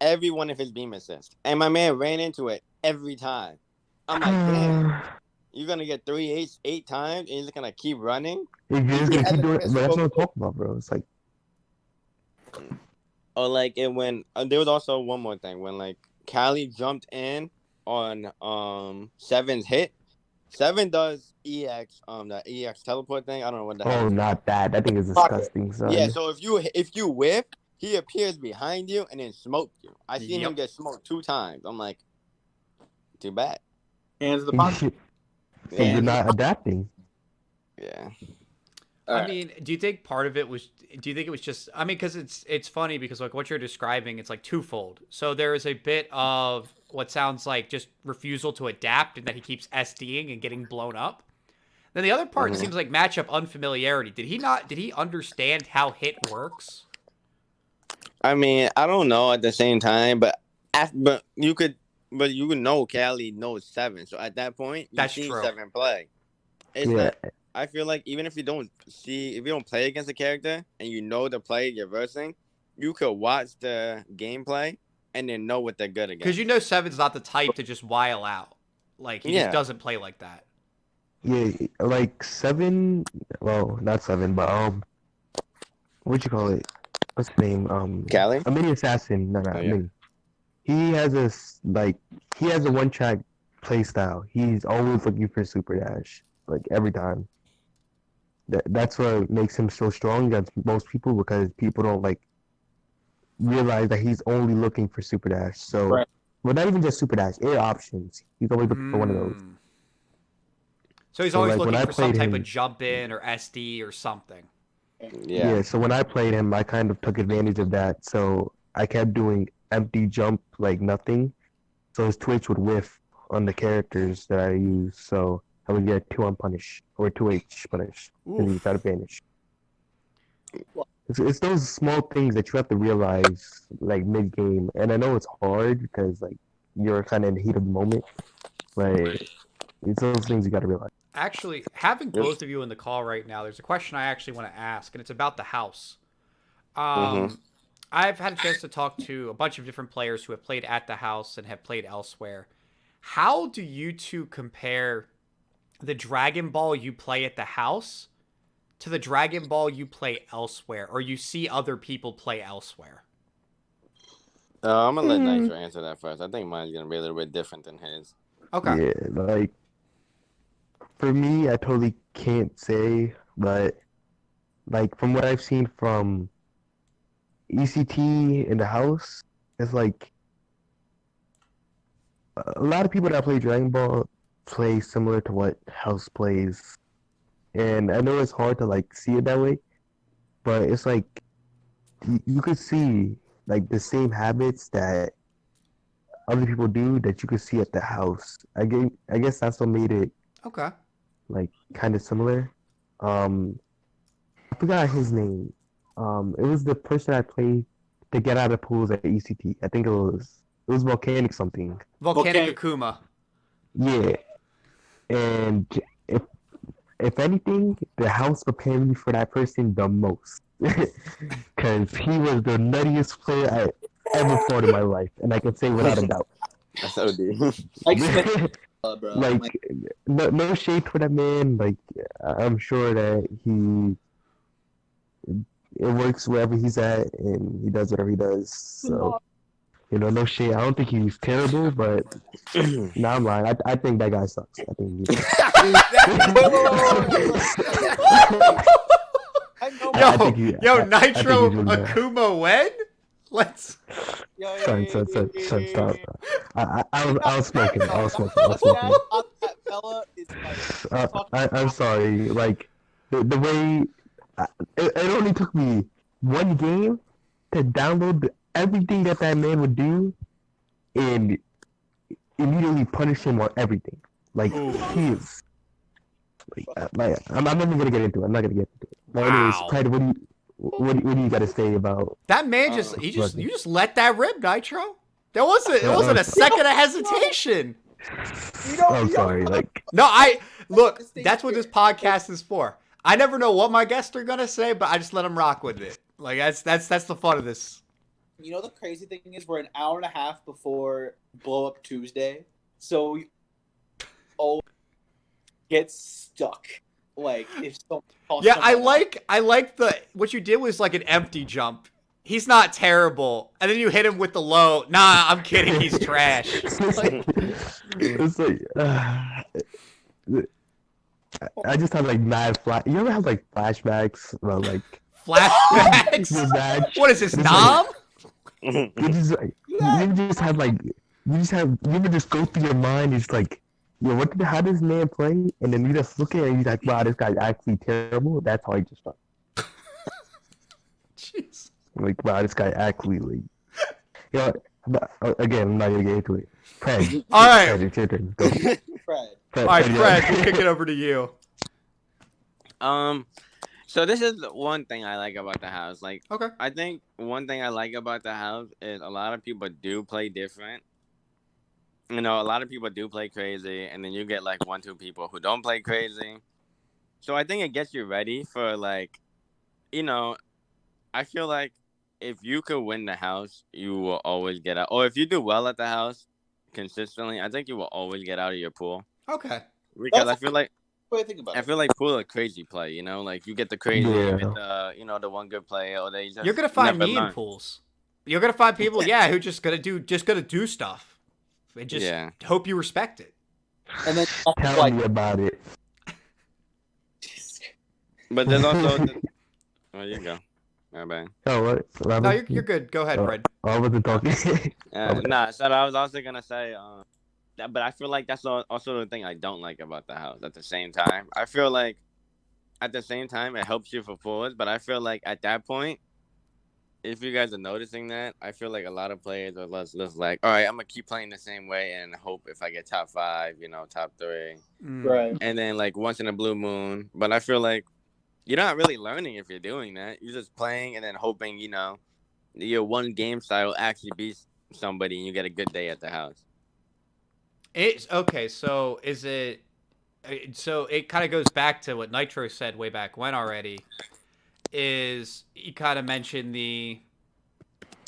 every one of his beam assists. And my man ran into it every time. I'm like, damn, you're going to get 3-8 8 times and you're just going to keep running? You're just going to keep doing it. That's what I'm talking about, bro. It's like... Oh, like, there was also one more thing. When, like, Callie jumped in on Seven's hit, Seven does EX, that EX teleport thing. I don't know what the hell. Oh, not that. That thing is disgusting, son. Yeah, so if you whiff, he appears behind you and then smoked you. I seen him get smoked 2 times. I'm like, too bad. Hands the pocket. So you're not adapting. Yeah. I mean, do you think part of it was? Do you think it was just? I mean, because it's funny because like what you're describing, it's like twofold. So there is a bit of what sounds like just refusal to adapt, and that he keeps SDing and getting blown up. Then the other part seems like matchup unfamiliarity. Did he understand how hit works? I mean, I don't know at the same time, but you know Callie knows Seven. So at that point, you see Seven play. It's not. I feel like even if you don't play against a character and you know the play you're versing, you could watch the gameplay and then know what they're good against. Because you know Seven's not the type to just while out. Like, he just doesn't play like that. Yeah, like Seven, well, not Seven, but, what'd you call it? What's his name? Callie? A mini assassin. No, mini. He has a one-track play style. He's always looking for super dash, like, every time. That's what makes him so strong against most people, because people don't like realize that he's only looking for super dash. So Well, not even just super dash, air options. He's always looking for one of those. So he's always looking for some type of jump in or SD or something. Yeah. So when I played him, I kind of took advantage of that. So I kept doing empty jump like nothing. So his Twitch would whiff on the characters that I use. So I would get 2 unpunished or 2H punished, and he's out of banish. It's those small things that you have to realize like mid game, and I know it's hard because like you're kind of in the heat of the moment, but it's those things you got to realize. Actually, having both of you in the call right now, there's a question I actually want to ask, and it's about the house. I've had a chance to talk to a bunch of different players who have played at the house and have played elsewhere. How do you two compare the Dragon Ball you play at the house to the Dragon Ball you play elsewhere, or you see other people play elsewhere? I'm gonna let Nitro answer that first. I think mine's gonna be a little bit different than his. Okay. Yeah, like for me, I totally can't say, but like from what I've seen from ECT in the house, it's like a lot of people that play Dragon Ball play similar to what house plays. And I know it's hard to like see it that way, but it's like you could see like the same habits that other people do that you could see at the house. I guess that's what made it like kind of similar. I forgot his name. It was the person I played to get out of pools at ECT. I think it was Volcanic something. Volcanic Akuma. Yeah, and if anything, the house prepared me for that person the most. Because he was the nuttiest player I ever fought in my life. And I can say without a doubt. That's OD. Bro. Like, no shade for that man. Like, I'm sure that it works wherever he's at and he does whatever he does. So, no shade. I don't think he's terrible, but nah, I'm lying. I think that guy sucks. I think he's Yo, Nitro Akuma when? Let's. Son, stop. I'll smoke him. I'm sorry. Like, the way... It only took me one game to download everything that man would do and immediately punish him on everything. Like, he is... Like, I'm not even gonna get into it. I'm not gonna get into it. But anyways, Pride, what do you got to say about that man? You just let that rip, Nitro. It wasn't a second of hesitation. I'm sorry. Like, no, look. That's what this podcast is for. I never know what my guests are gonna say, but I just let them rock with it. Like that's the fun of this. You know the crazy thing is we're an hour and a half before Blow Up Tuesday, so gets stuck. Like if I like what you did was like an empty jump. He's not terrible, and then you hit him with the low. Nah, I'm kidding. He's trash. It's like I just have like mad flash. You ever have like flashbacks about like flashbacks? What is this, Nom? You ever just go through your mind? It's like, yo, how does this man play? And then you just look at it and you're like, wow, this guy's actually terrible. That's how I just thought. Jeez. Like, wow, this guy actually, like, again, I'm not gonna get into it. Fred. All right. Fred, it's your turn. Go. All right, Fred, we'll kick it over to you. So this is one thing I like about the house. Like, okay, I think one thing I like about the house is a lot of people do play different. A lot of people do play crazy, and then you get like 1-2 people who don't play crazy. So I think it gets you ready for like, I feel like if you could win the house, you will always get out. Or if you do well at the house consistently, I think you will always get out of your pool. Okay. Because I feel like pool is crazy play. Like you get the crazy with the one good play, or they just you're gonna find me in pools. You're gonna find people, who just gonna do stuff, and just hope you respect it. And then tell me about it. But there's also, there you go. My bad. Oh, what? No, you're good. Go ahead, Fred. I wasn't talking. Nah, so I was also gonna say, but I feel like that's also the thing I don't like about the house. At the same time, I feel like at the same time it helps you for pulls, but I feel like at that point, if you guys are noticing that, I feel like a lot of players are just like, all right, I'm gonna keep playing the same way and hope if I get top 5, top 3, Right. and then like once in a blue moon. But I feel like you're not really learning if you're doing that. You're just playing and then hoping, your one game style actually beats somebody and you get a good day at the house. It's okay. So is it? So it kind of goes back to what Nitro said way back when already. Is he kind of mentioned the,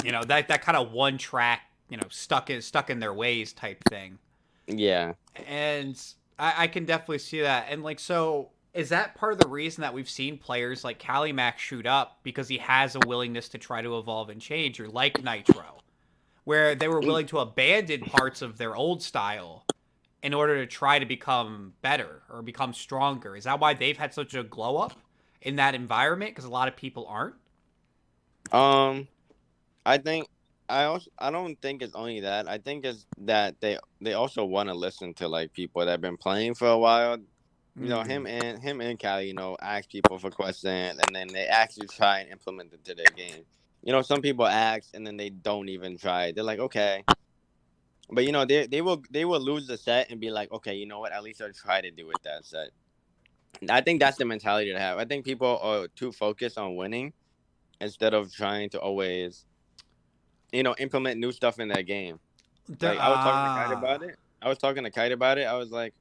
that kind of one track, stuck in their ways type thing. Yeah. And I can definitely see that. And like, so is that part of the reason that we've seen players like Calimax shoot up because he has a willingness to try to evolve and change, or like Nitro, where they were willing to abandon parts of their old style in order to try to become better or become stronger? Is that why they've had such a glow up in that environment? Because a lot of people aren't. I think I don't think it's only that. I think it's that they also want to listen to like people that have been playing for a while. Him and Cali, ask people for questions and then they actually try and implement it to their game. Some people ask and then they don't even try. They're like, okay. But they will lose the set and be like, okay, you know what? At least I'll try to do it that set. I think that's the mentality to have. I think people are too focused on winning instead of trying to always, implement new stuff in their game. Like I was talking to Kite about it. I was like,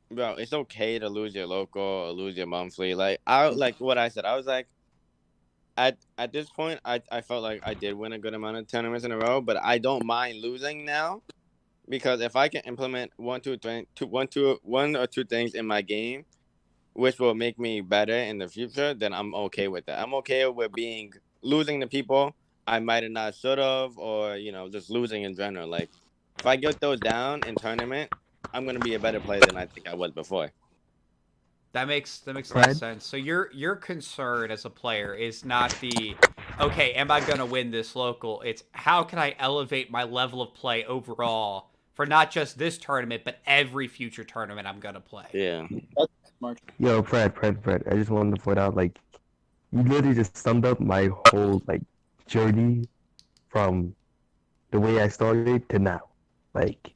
bro, it's okay to lose your local or lose your monthly. Like what I said. I was like, at this point, I felt like I did win a good amount of tournaments in a row, but I don't mind losing now because if I can implement one or two things in my game, which will make me better in the future, then I'm okay with that. I'm okay with losing to people I might have not should have, or just losing in general. Like if I get those down in tournament, I'm gonna be a better player than I think I was before. That makes a lot of sense. So your concern as a player is not the, okay, am I gonna win this local? It's how can I elevate my level of play overall for not just this tournament but every future tournament I'm gonna play. Yeah. That's smart. Yo, Fred. I just wanted to point out, like, you literally just summed up my whole journey from the way I started to now. Like,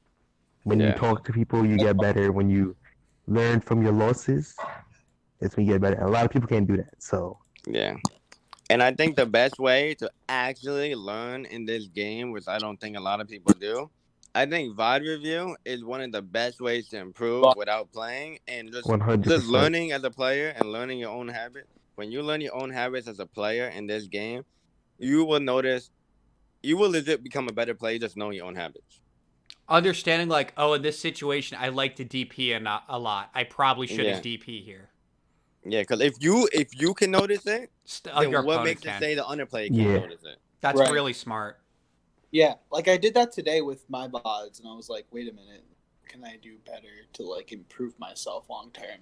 when you talk to people, you get better. When you learn from your losses, it's when you get better. And a lot of people can't do that. So yeah. And I think the best way to actually learn in this game, which I don't think a lot of people do, I think VOD review is one of the best ways to improve without playing and just 100%. learning as a player and learning your own habits. When you learn your own habits as a player in this game, you will legit become a better player just knowing your own habits. Understanding like, oh, in this situation, I like to DP a lot. I probably shouldn't DP here. Yeah, because if you can notice it, then what makes it say the underplayer can't notice it? That's really smart. Yeah, like I did that today with my VODs, and I was like, wait a minute, can I do better to improve myself long term?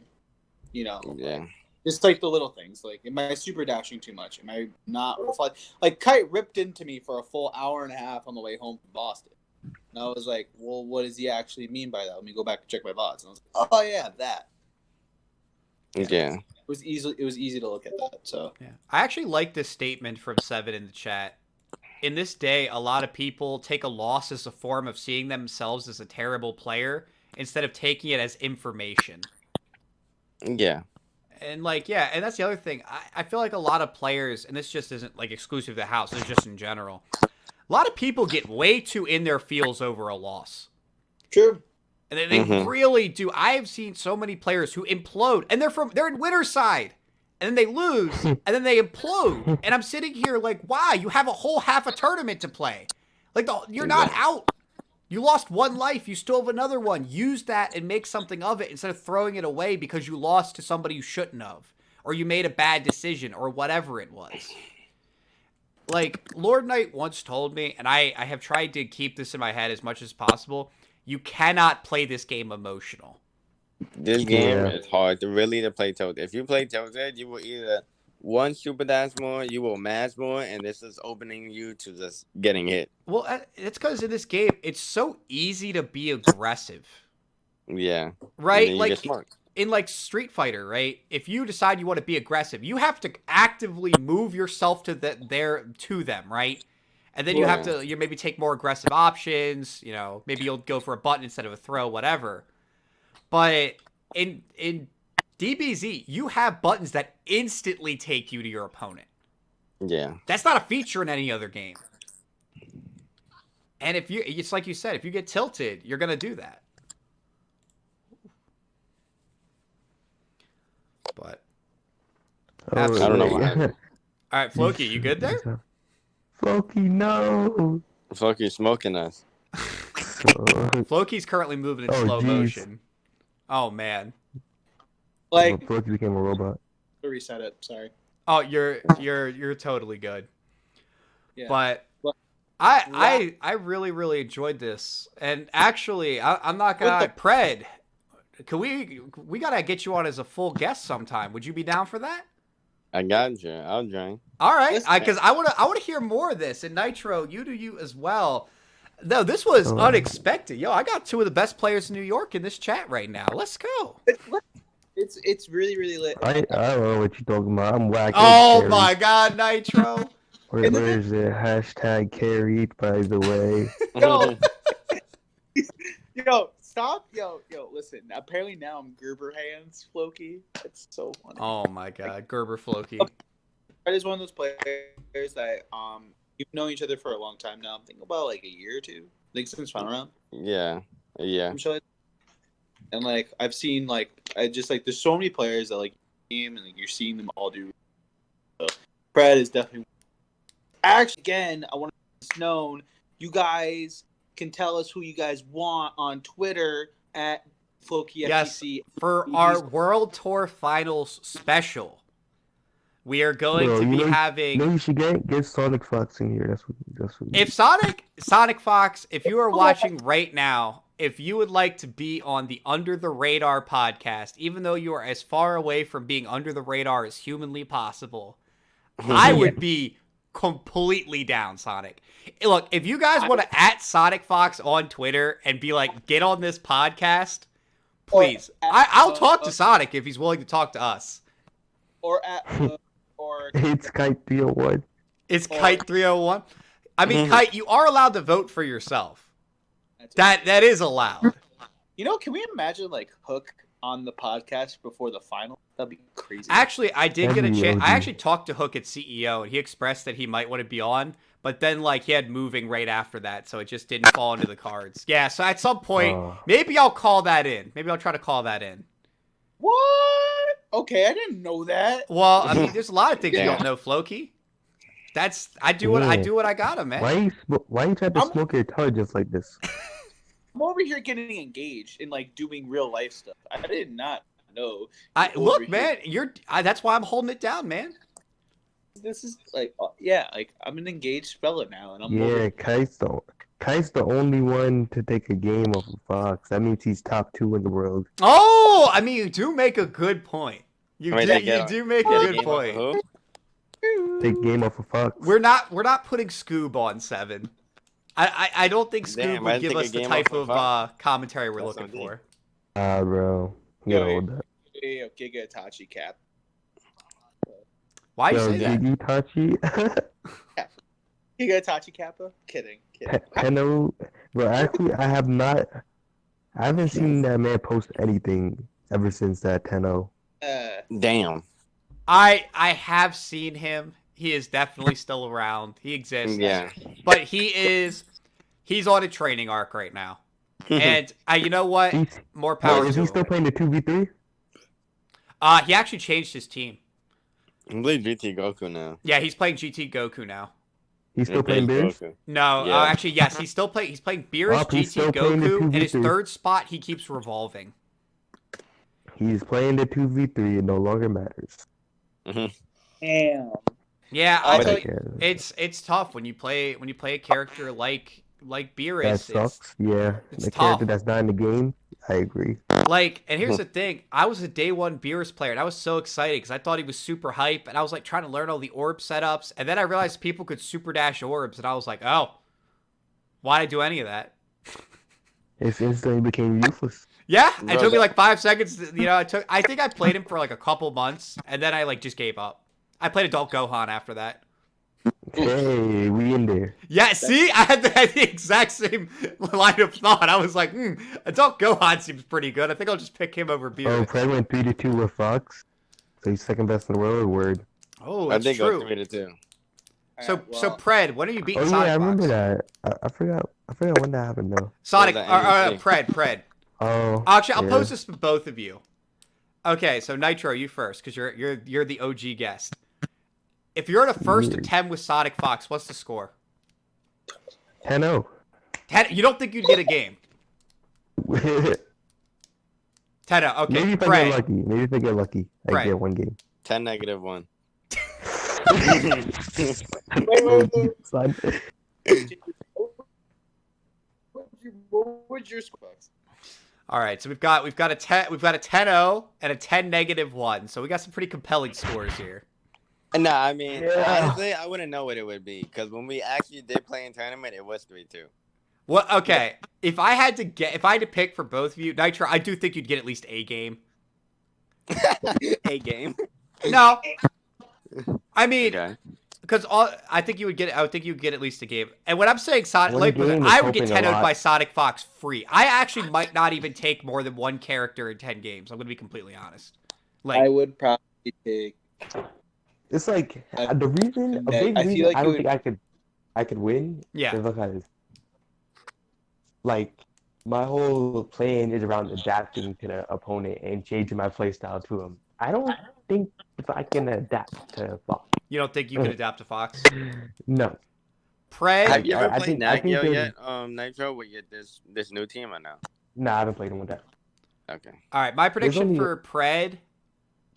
Yeah. Just the little things. Like, am I super dashing too much? Am I not reflecting? Like, Kite ripped into me for a full hour and a half on the way home from Boston. And I was like, well, what does he actually mean by that? Let me go back and check my VODs. And I was like, oh, yeah, that. Yeah. It was easy to look at that. So yeah. I actually like this statement from Seven in the chat. In this day, a lot of people take a loss as a form of seeing themselves as a terrible player instead of taking it as information. Yeah. And and that's the other thing. I feel like a lot of players, and this just isn't exclusive to the house, it's just in general. A lot of people get way too in their feels over a loss. True. And they really do. I have seen so many players who implode, and they're in winner's side, and then they lose, and then they implode. And I'm sitting here like, wow, you have a whole half a tournament to play. You're not out. You lost one life. You still have another one. Use that and make something of it instead of throwing it away because you lost to somebody you shouldn't have, or you made a bad decision, or whatever it was. Lord Knight once told me, and I have tried to keep this in my head as much as possible, you cannot play this game emotional. This game is hard to play Tilted. If you play Tilted, you will either one super dash more, you will mash more, and this is opening you to just getting hit. Well, it's because in this game, it's so easy to be aggressive. Yeah. Right? You Like, get smart. in, like, Street Fighter, right? If you decide you want to be aggressive, you have to actively move yourself to them, right? And then you have to maybe take more aggressive options. You know, maybe you'll go for a button instead of a throw, whatever. But in DBZ, you have buttons that instantly take you to your opponent. Yeah. That's not a feature in any other game. And it's like you said, if you get tilted, you're gonna do that. But I don't know what happened. All right, FloKey, you good there? FloKey, no. FloKey's smoking us. FloKey's currently moving in slow motion. Oh man. Like, FloKey became a robot. reset it. Sorry. Oh, you're totally good. Yeah. But I really enjoyed this, and actually, I'm not gonna Pred. Can we gotta get you on as a full guest sometime? Would you be down for that? I got you. I'll join. All right, because I wanna hear more of this. And Nitro, you do you as well. No, this was unexpected. Yo, I got two of the best players in New York in this chat right now. Let's go. It's really lit. I don't know what you're talking about. I'm whack. Oh my God, Nitro. Where's the hashtag carried, by the way? Yo, stop. Yo, listen. Apparently now I'm Gerber hands, FloKey. That's so funny. Oh my God, Gerber FloKey. Fred is one of those players that you've known each other for a long time now. I'm thinking about like a year or two. I think since Final Round. Yeah. And like I've seen there's so many players that like game and like, you're seeing them all do. So Fred is definitely. Actually, again, I want to make this known. You guys can tell us who you guys want on Twitter at FloKey FTC. Yes, for our World Tour Finals special, we are going to be having. No, you should get Sonic Fox in here. That's what. If Sonic Fox, if you are watching right now, if you would like to be on the Under the Radar podcast, even though you are as far away from being under the radar as humanly possible, I would be completely down, Sonic. Look, if you guys want to at Sonic Fox on Twitter and be like, get on this podcast, please. I'll talk to Sonic if he's willing to talk to us. Or it's Kite 301. It's Kite 301. I mean, Kite, you are allowed to vote for yourself. That is allowed. You know, can we imagine like Hook on the podcast before the final? That'd be crazy. Actually, I did get a chance. I actually talked to Hook at CEO, and he expressed that he might want to be on, but then like he had moving right after that, so it just didn't fall into the cards. Yeah, so at some point, maybe I'll call that in. Maybe I'll try to call that in. What? Okay, I didn't know that. Well, I mean, there's a lot of things you don't know, FloKey. I do what I gotta, man. Why you trying to smoke your tongue just like this? I'm over here getting engaged in like doing real life stuff. I did not know. Look, man, that's why I'm holding it down, man. This is like, like I'm an engaged fella now, and I'm Kite's the only one to take a game off of Fox. That means he's top 2 in the world. Oh, I mean, you do make a good point. You do make a good point. Take game off of Fox. We're not putting Scoob on 7. I don't think Scoob would give us the type of commentary we're looking for. Bro. Giga Itachi cap. Why you say that? Giga Itachi? Giga Itachi kappa? Kidding. Tenno. Bro, actually, I haven't seen that man post anything ever since that Tenno. Damn. I have seen him. He is definitely still around. He exists. Yeah. But he's on a training arc right now. And you know what? More power to him. Is he still playing the 2v3? He actually changed his team. He plays GT Goku now. Yeah, he's playing GT Goku now. He's still playing Beerus? No, actually, yes. He's playing Beerus, GT Goku, and his third spot, he keeps revolving. He's playing the 2v3. It no longer matters. Damn. Yeah, I tell you, it's tough when you play a character like like Beerus. That sucks. Yeah, it's the tough. character that's not in the game. I agree. Like, and here's the thing. I was a day one Beerus player, and I was so excited because I thought he was super hype, and I was like trying to learn all the orb setups, and then I realized people could super dash orbs, and I was like, oh, why'd I do any of that? It's instantly became useless. Yeah, it took me like 5 seconds. I think I played him for like a couple months, and then I like just gave up. I played Adult Gohan after that. Hey, we in there. Yeah, see? I had the exact same line of thought. I was like, Adult Gohan seems pretty good. I think I'll just pick him over Beerus. Oh, Fred went 3-2 with Fox. So he's second best in the world. Word. Oh, that's true. 3-2. So Pred, when are you beating Sonic yeah, I remember Fox? that. I forgot when that happened though. Sonic, Pred. Oh. Actually, I'll post this for both of you. Okay, so Nitro, you first, because you're the OG guest. If you're at a first attempt with Sonic Fox, what's the score? 10-0. You don't think you'd get a game? 10-0. Okay, Maybe if I get lucky. Maybe if I get lucky, I get one game. 10-1. Wait. What would your score? All right, so we've got a 10-0 and a 10-1. So we got some pretty compelling scores here. No, I mean, honestly, I wouldn't know what it would be because when we actually did play in tournament, it was 3-2. Well, okay. If I had to pick for both of you, Nitro, I do think you'd get at least a game. A game? No, I mean, Okay. because I think you would get at least a game. And when I'm saying Sonic, One like, game is I would get helping a 10-0'd lot. by Sonic Fox free. I actually might not even take more than one character in 10 games. I'm gonna be completely honest. Like, I would probably take. It's like the reason, a big I feel reason like I you don't would- think I could win. Yeah. Is because like my whole plan is around adapting to the opponent and changing my playstyle to him. I don't think if I can adapt to Fox. you don't think you can adapt to Fox? No. Pred, Have you ever I played think- I think Nagio there's- yet, Nitro, with this new team or no? Nah, I haven't played him with that. Okay. all right. My prediction only- for Pred,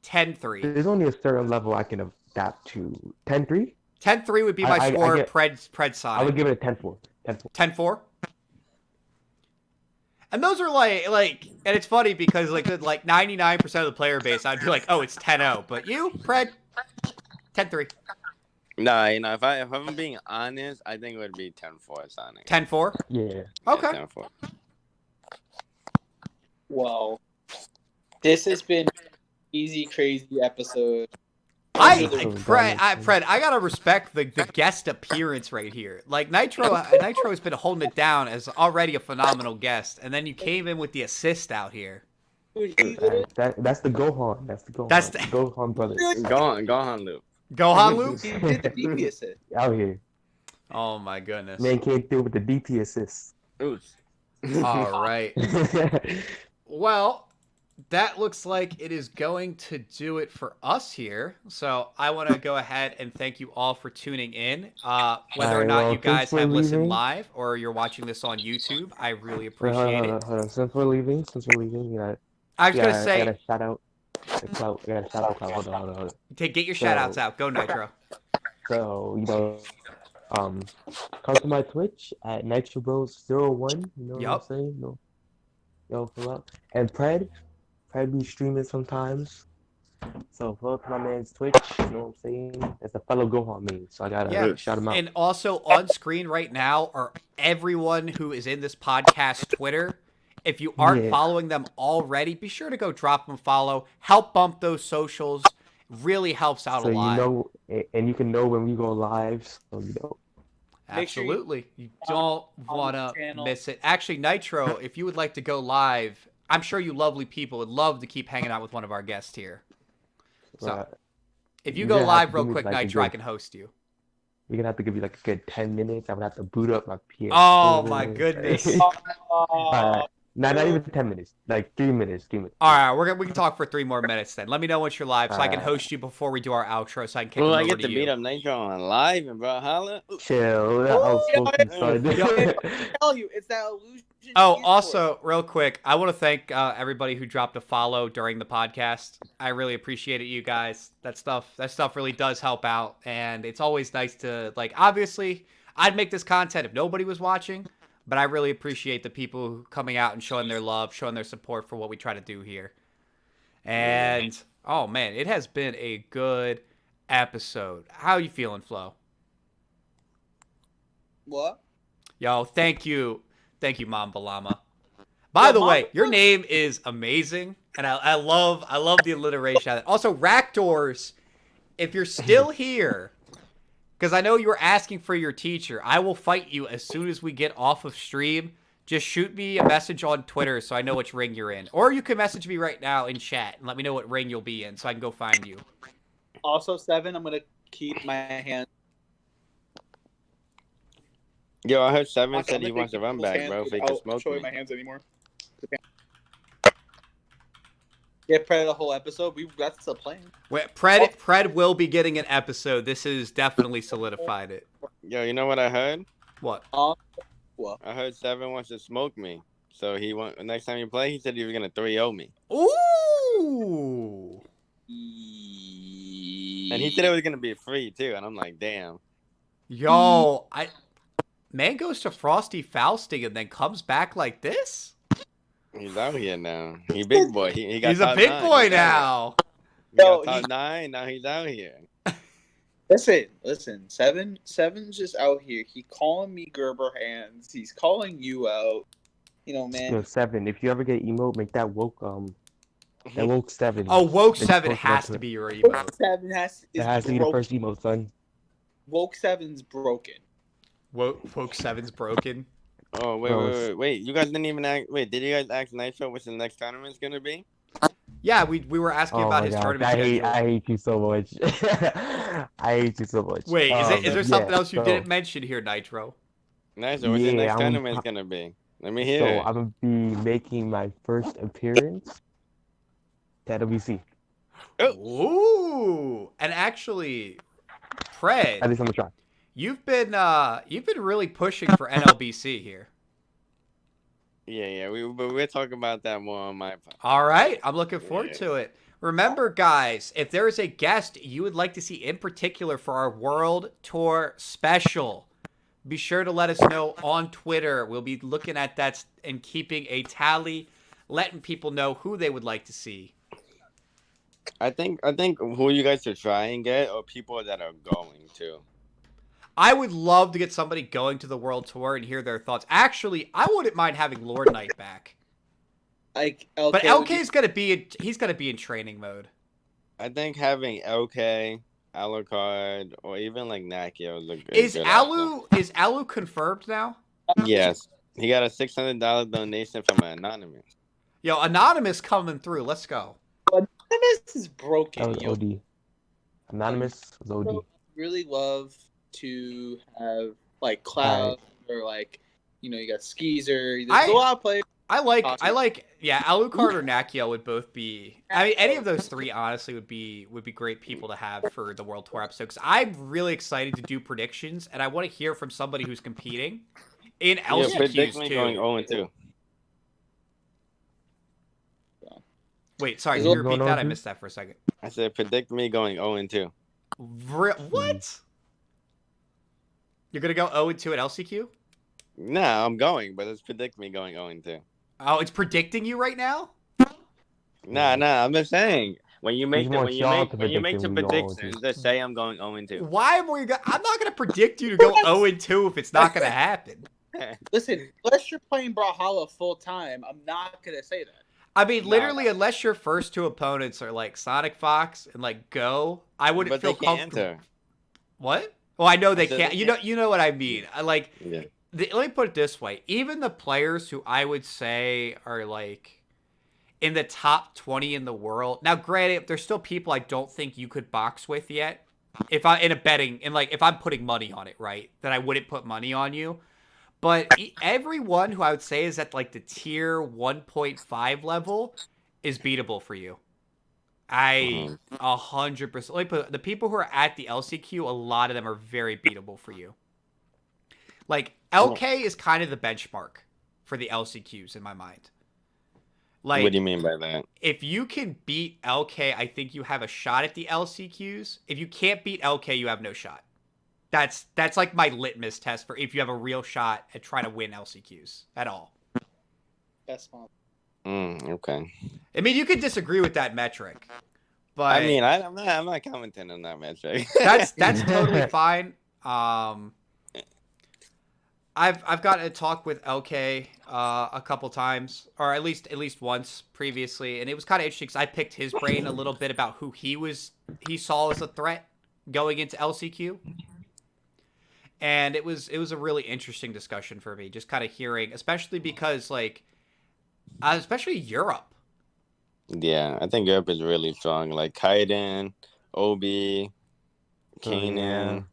10-3. There's only a certain level I can adapt to. 10-3? 10-3 would be my I score. get- Pred I would Sonic. give it a 10-4. 10-4. 10-4. And those are like, and it's funny because like 99% of the player base, I'd be like, oh, it's 10-0. But you, Pred, 10-3. No, if I'm being honest, I think it would be 10-4 Sonic. 10-4. Yeah. Okay. 10-4. Well, this has been easy, crazy episode. Fred, I gotta respect the guest appearance right here. Like Nitro has been holding it down as already a phenomenal guest, and then you came in with the assist out here. That's the Gohan. That's the Gohan. That's the- Gohan brother. Gohan loop. Gohan loop. He did the DP assist. Out here. Oh my goodness. Man can't deal with the DP assist. Ooh. All right. Well, that looks like it is going to do it for us here. So I want to go ahead and thank you all for tuning in. Whether or not you guys have listened live or you're watching this on YouTube, I really appreciate it. Hold on. Since we're leaving, you know, I was gonna say, I got a shout out. Hold on. get your shout outs out. Go Nitro. So, come to my Twitch at Nitrobros01. You know what I'm saying? Yo, pull up. And Pred be streaming sometimes. So follow to my man's Twitch, you know what I'm saying? It's a fellow Gohan main, so I gotta shout him out. And also on screen right now are everyone who is in this podcast Twitter. If you aren't following them already, be sure to go drop them a follow. Help bump those socials. Really helps out a lot. So and you can know when we go live, so you know. Absolutely. You don't want to miss it. Actually, Nitro, if you would like to go live, I'm sure you lovely people would love to keep hanging out with one of our guests here. So, if you go live real quick, Nitro, I can host you. You're going to have to give me like a good 10 minutes. I would have to boot up my PS4. Oh, my goodness. Not even 10 minutes. Like 3 minutes. All right, we can talk for 3 more minutes then. Let me know once you're live so I can host you before we do our outro so I can kick it over to you. I get to beat up Nitro on live and bro, holla. Chill. I tell you, it's that illusion. Oh, also, real quick, I want to thank everybody who dropped a follow during the podcast. I really appreciate it, you guys. That stuff really does help out, and it's always nice to, like, obviously, I'd make this content if nobody was watching, but I really appreciate the people coming out and showing their love, showing their support for what we try to do here. And, oh, man, it has been a good episode. How you feeling, Flo? What? Yo, thank you. Thank you, Mamba Llama. By the way, your name is amazing, and I love the alliteration of it. Also, Rakdors, if you're still here, because I know you were asking for your teacher, I will fight you as soon as we get off of stream. Just shoot me a message on Twitter so I know which ring you're in. Or you can message me right now in chat and let me know what ring you'll be in so I can go find you. Also, 7, I'm going to keep my hand. Yo, I heard 7 said he wants to run back, bro, if he can smoke show me. you my hands anymore. Get Pred the whole episode. That's the plan. Wait, Pred will be getting an episode. This has definitely solidified it. Yo, you know what I heard? What? What? I heard 7 wants to smoke me. So next time you play, he said he was gonna 3-0 me. Ooh. And he said it was gonna be free too, and I'm like, damn. Yo, man goes to Frosty Fausting and then comes back like this? He's out here now. He big boy. He got He's a top big 9. boy now. He got top 9. Now he's out here. Listen. Seven's just out here. He calling me Gerber hands. He's calling you out. You know, man. Yo, 7. If you ever get emote, make that woke 7. Oh, woke It's 7 supposed has to to be your Woke emote. 7 It has to be the first emote, son. Woke 7's broken. Woke 7's broken. Oh, wait. You guys didn't even ask. Wait, did you guys ask Nitro what's the next tournament's gonna be? Yeah, we were asking about his tournament schedule. I hate you so much. I hate you so much. Wait, is there something else you didn't mention here, Nitro? Nitro, what's the next tournament's gonna be? Let me hear So it. I'm gonna be making my first appearance at WC. Ooh, and actually, Pred, At least I'm gonna try. you've been really pushing for NLBC here. Yeah, we're talking about that more on my part. All right, I'm looking forward to it. Remember, guys, if there is a guest you would like to see in particular for our World Tour special, be sure to let us know on Twitter. We'll be looking at that and keeping a tally, letting people know who they would like to see. I think who you guys should try and get are people that are going to. I would love to get somebody going to the World Tour and hear their thoughts. Actually, I wouldn't mind having Lord Knight back. Like LK, But LK's gonna be in training mode. I think having LK, Alucard, or even like Nakio is a good. Is good Alu confirmed now? option. Yes, he got a $600 donation from an anonymous. Yo, Anonymous coming through. Let's go. Anonymous is broken. That was OD. Anonymous was OD. Really love to have like Cloud or like you got Skeezer. There's a lot of players. I like Alucard or Nakio would both be. I mean, any of those three honestly would be great people to have for the World Tour episode. Because I'm really excited to do predictions, and I want to hear from somebody who's competing in LCQs predict me too. going 0-2. Wait, sorry, can you repeat that? I missed that for a second. I said predict me going 0-2. What? You're gonna go 0-2 at LCQ? Nah, I'm going, but let's predict me going 0-2. Oh, it's predicting you right now? Nah, I'm just saying. When you make He the wants y'all to predictions, just say I'm going 0-2. Why am we? I'm not gonna predict you to go 0-2 if it's not gonna happen. Listen, unless you're playing Brawlhalla full time, I'm not gonna say that. I mean, literally, unless your first two opponents are like Sonic Fox and like Go, I wouldn't feel comfortable. Enter. What? Well, I know they can't. You know what I mean. I like. Yeah. Let me put it this way: even the players who I would say are like in the top 20 in the world. Now, granted, there's still people I don't think you could box with yet. If I'm putting money on it, right? That I wouldn't put money on you. But everyone who I would say is at like the tier 1.5 level is beatable for you. 100%. Let me put the people who are at the LCQ, a lot of them are very beatable for you. Like LK is kind of the benchmark for the LCQs in my mind. Like, what do you mean by that? If you can beat LK, I think you have a shot at the LCQs. If you can't beat LK, you have no shot. That's like my litmus test for if you have a real shot at trying to win LCQs at all. Best one. Okay. I mean, you could disagree with that metric, but I mean, I'm not commenting on that metric. that's totally fine. I've gotten a talk with LK a couple times, or at least once previously, and it was kind of interesting because I picked his brain a little bit about who he saw as a threat going into LCQ, and it was a really interesting discussion for me, just kind of hearing, especially because like, especially Europe. Yeah, I think Europe is really strong. Like Kaiden, Obi, Kanan,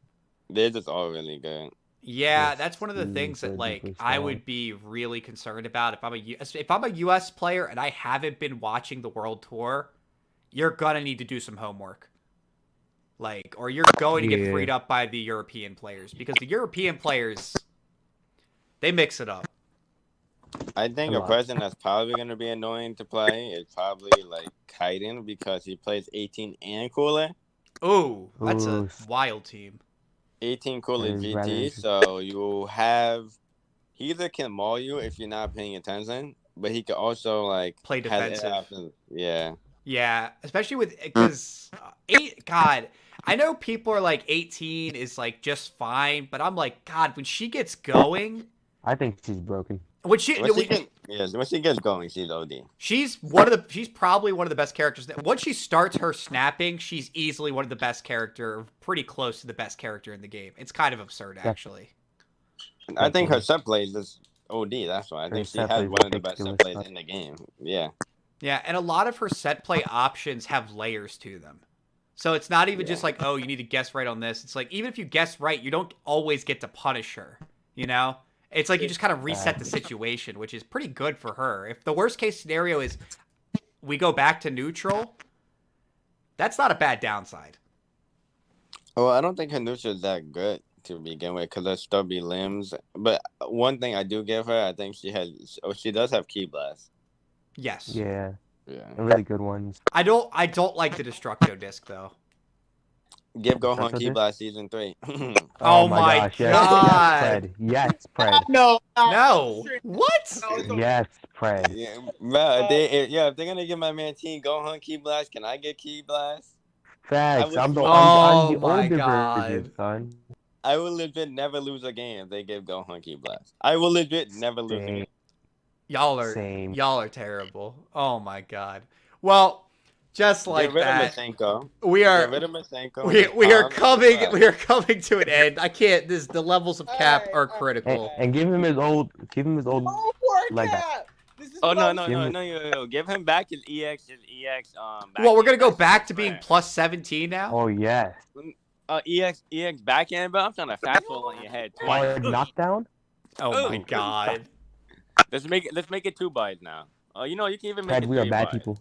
they're just all really good. Yeah, that's one of the things that like I would be really concerned about if I'm a US player and I haven't been watching the World Tour. You're gonna need to do some homework, like, or you're going to get freed up by the European players because the European players they mix it up. I think a person that's probably going to be annoying to play is probably like Kaiden because he plays 18 and cooler. Ooh, that's a wild team. 18 cooler GT, so you have he either can maul you if you're not paying attention, but he can also like play defensive. Yeah. Yeah, especially with because God, I know people are like 18 is like just fine, but I'm like God when she gets going, I think she's broken. When she gets going, she's OD. She's probably one of the best characters. Once she starts her snapping, she's easily one of the best character, pretty close to the best character in the game. It's kind of absurd, actually. I think her set plays is OD. That's why I think she has one of the best set plays in the game. Yeah. Yeah, and a lot of her set play options have layers to them. So it's not even just like, oh, you need to guess right on this. It's like even if you guess right, you don't always get to punish her. You know. It's like you just kind of reset the situation, which is pretty good for her. If the worst case scenario is we go back to neutral, that's not a bad downside. Well, I don't think her neutral is that good to begin with because of stubby limbs. But one thing I do give her, I think she does have Ki Blast. Yes. Yeah. Really good ones. I don't like the Destructo disc though. Give Gohan Ki Blast Season 3. Oh my gosh, God. Yes, Pred. No. What? Yes, Pred. Yeah, bro, if they're going to give my man Team Gohan Ki Blast, can I get Ki Blast? Facts. I'm the older version, son. I will legit never lose a game if they give Gohan Ki Blast. I will legit never lose a game. Y'all are terrible. Oh my God. Well, just like that, we are coming to an end. I can't. The levels of cap are critical. And give him his old. Like. Oh no! Give him back his EX. Well, we're gonna go back to being plus 17 now. Oh yes. EX backhand, but I'm trying to fast forward on your head. Knockdown. Oh my God. Let's make it 2 bites now. You know you can even make it 3 we are bad bites. people.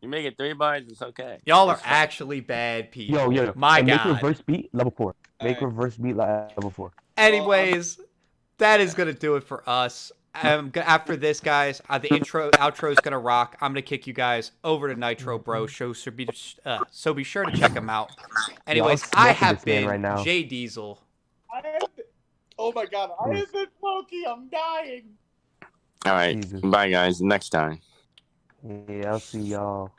You make it 3 bars, it's okay. Y'all are actually bad people. Yo. My God. Make reverse beat level 4. Make reverse beat level 4. Anyways, that is going to do it for us. After this, guys, the outro is going to rock. I'm going to kick you guys over to Nitrobros. So be sure to check them out. Anyways, I have been JDiesel. Oh my God. I have been FloKey. I'm dying. All right. Jesus. Bye, guys. Next time. Yeah, I'll see y'all.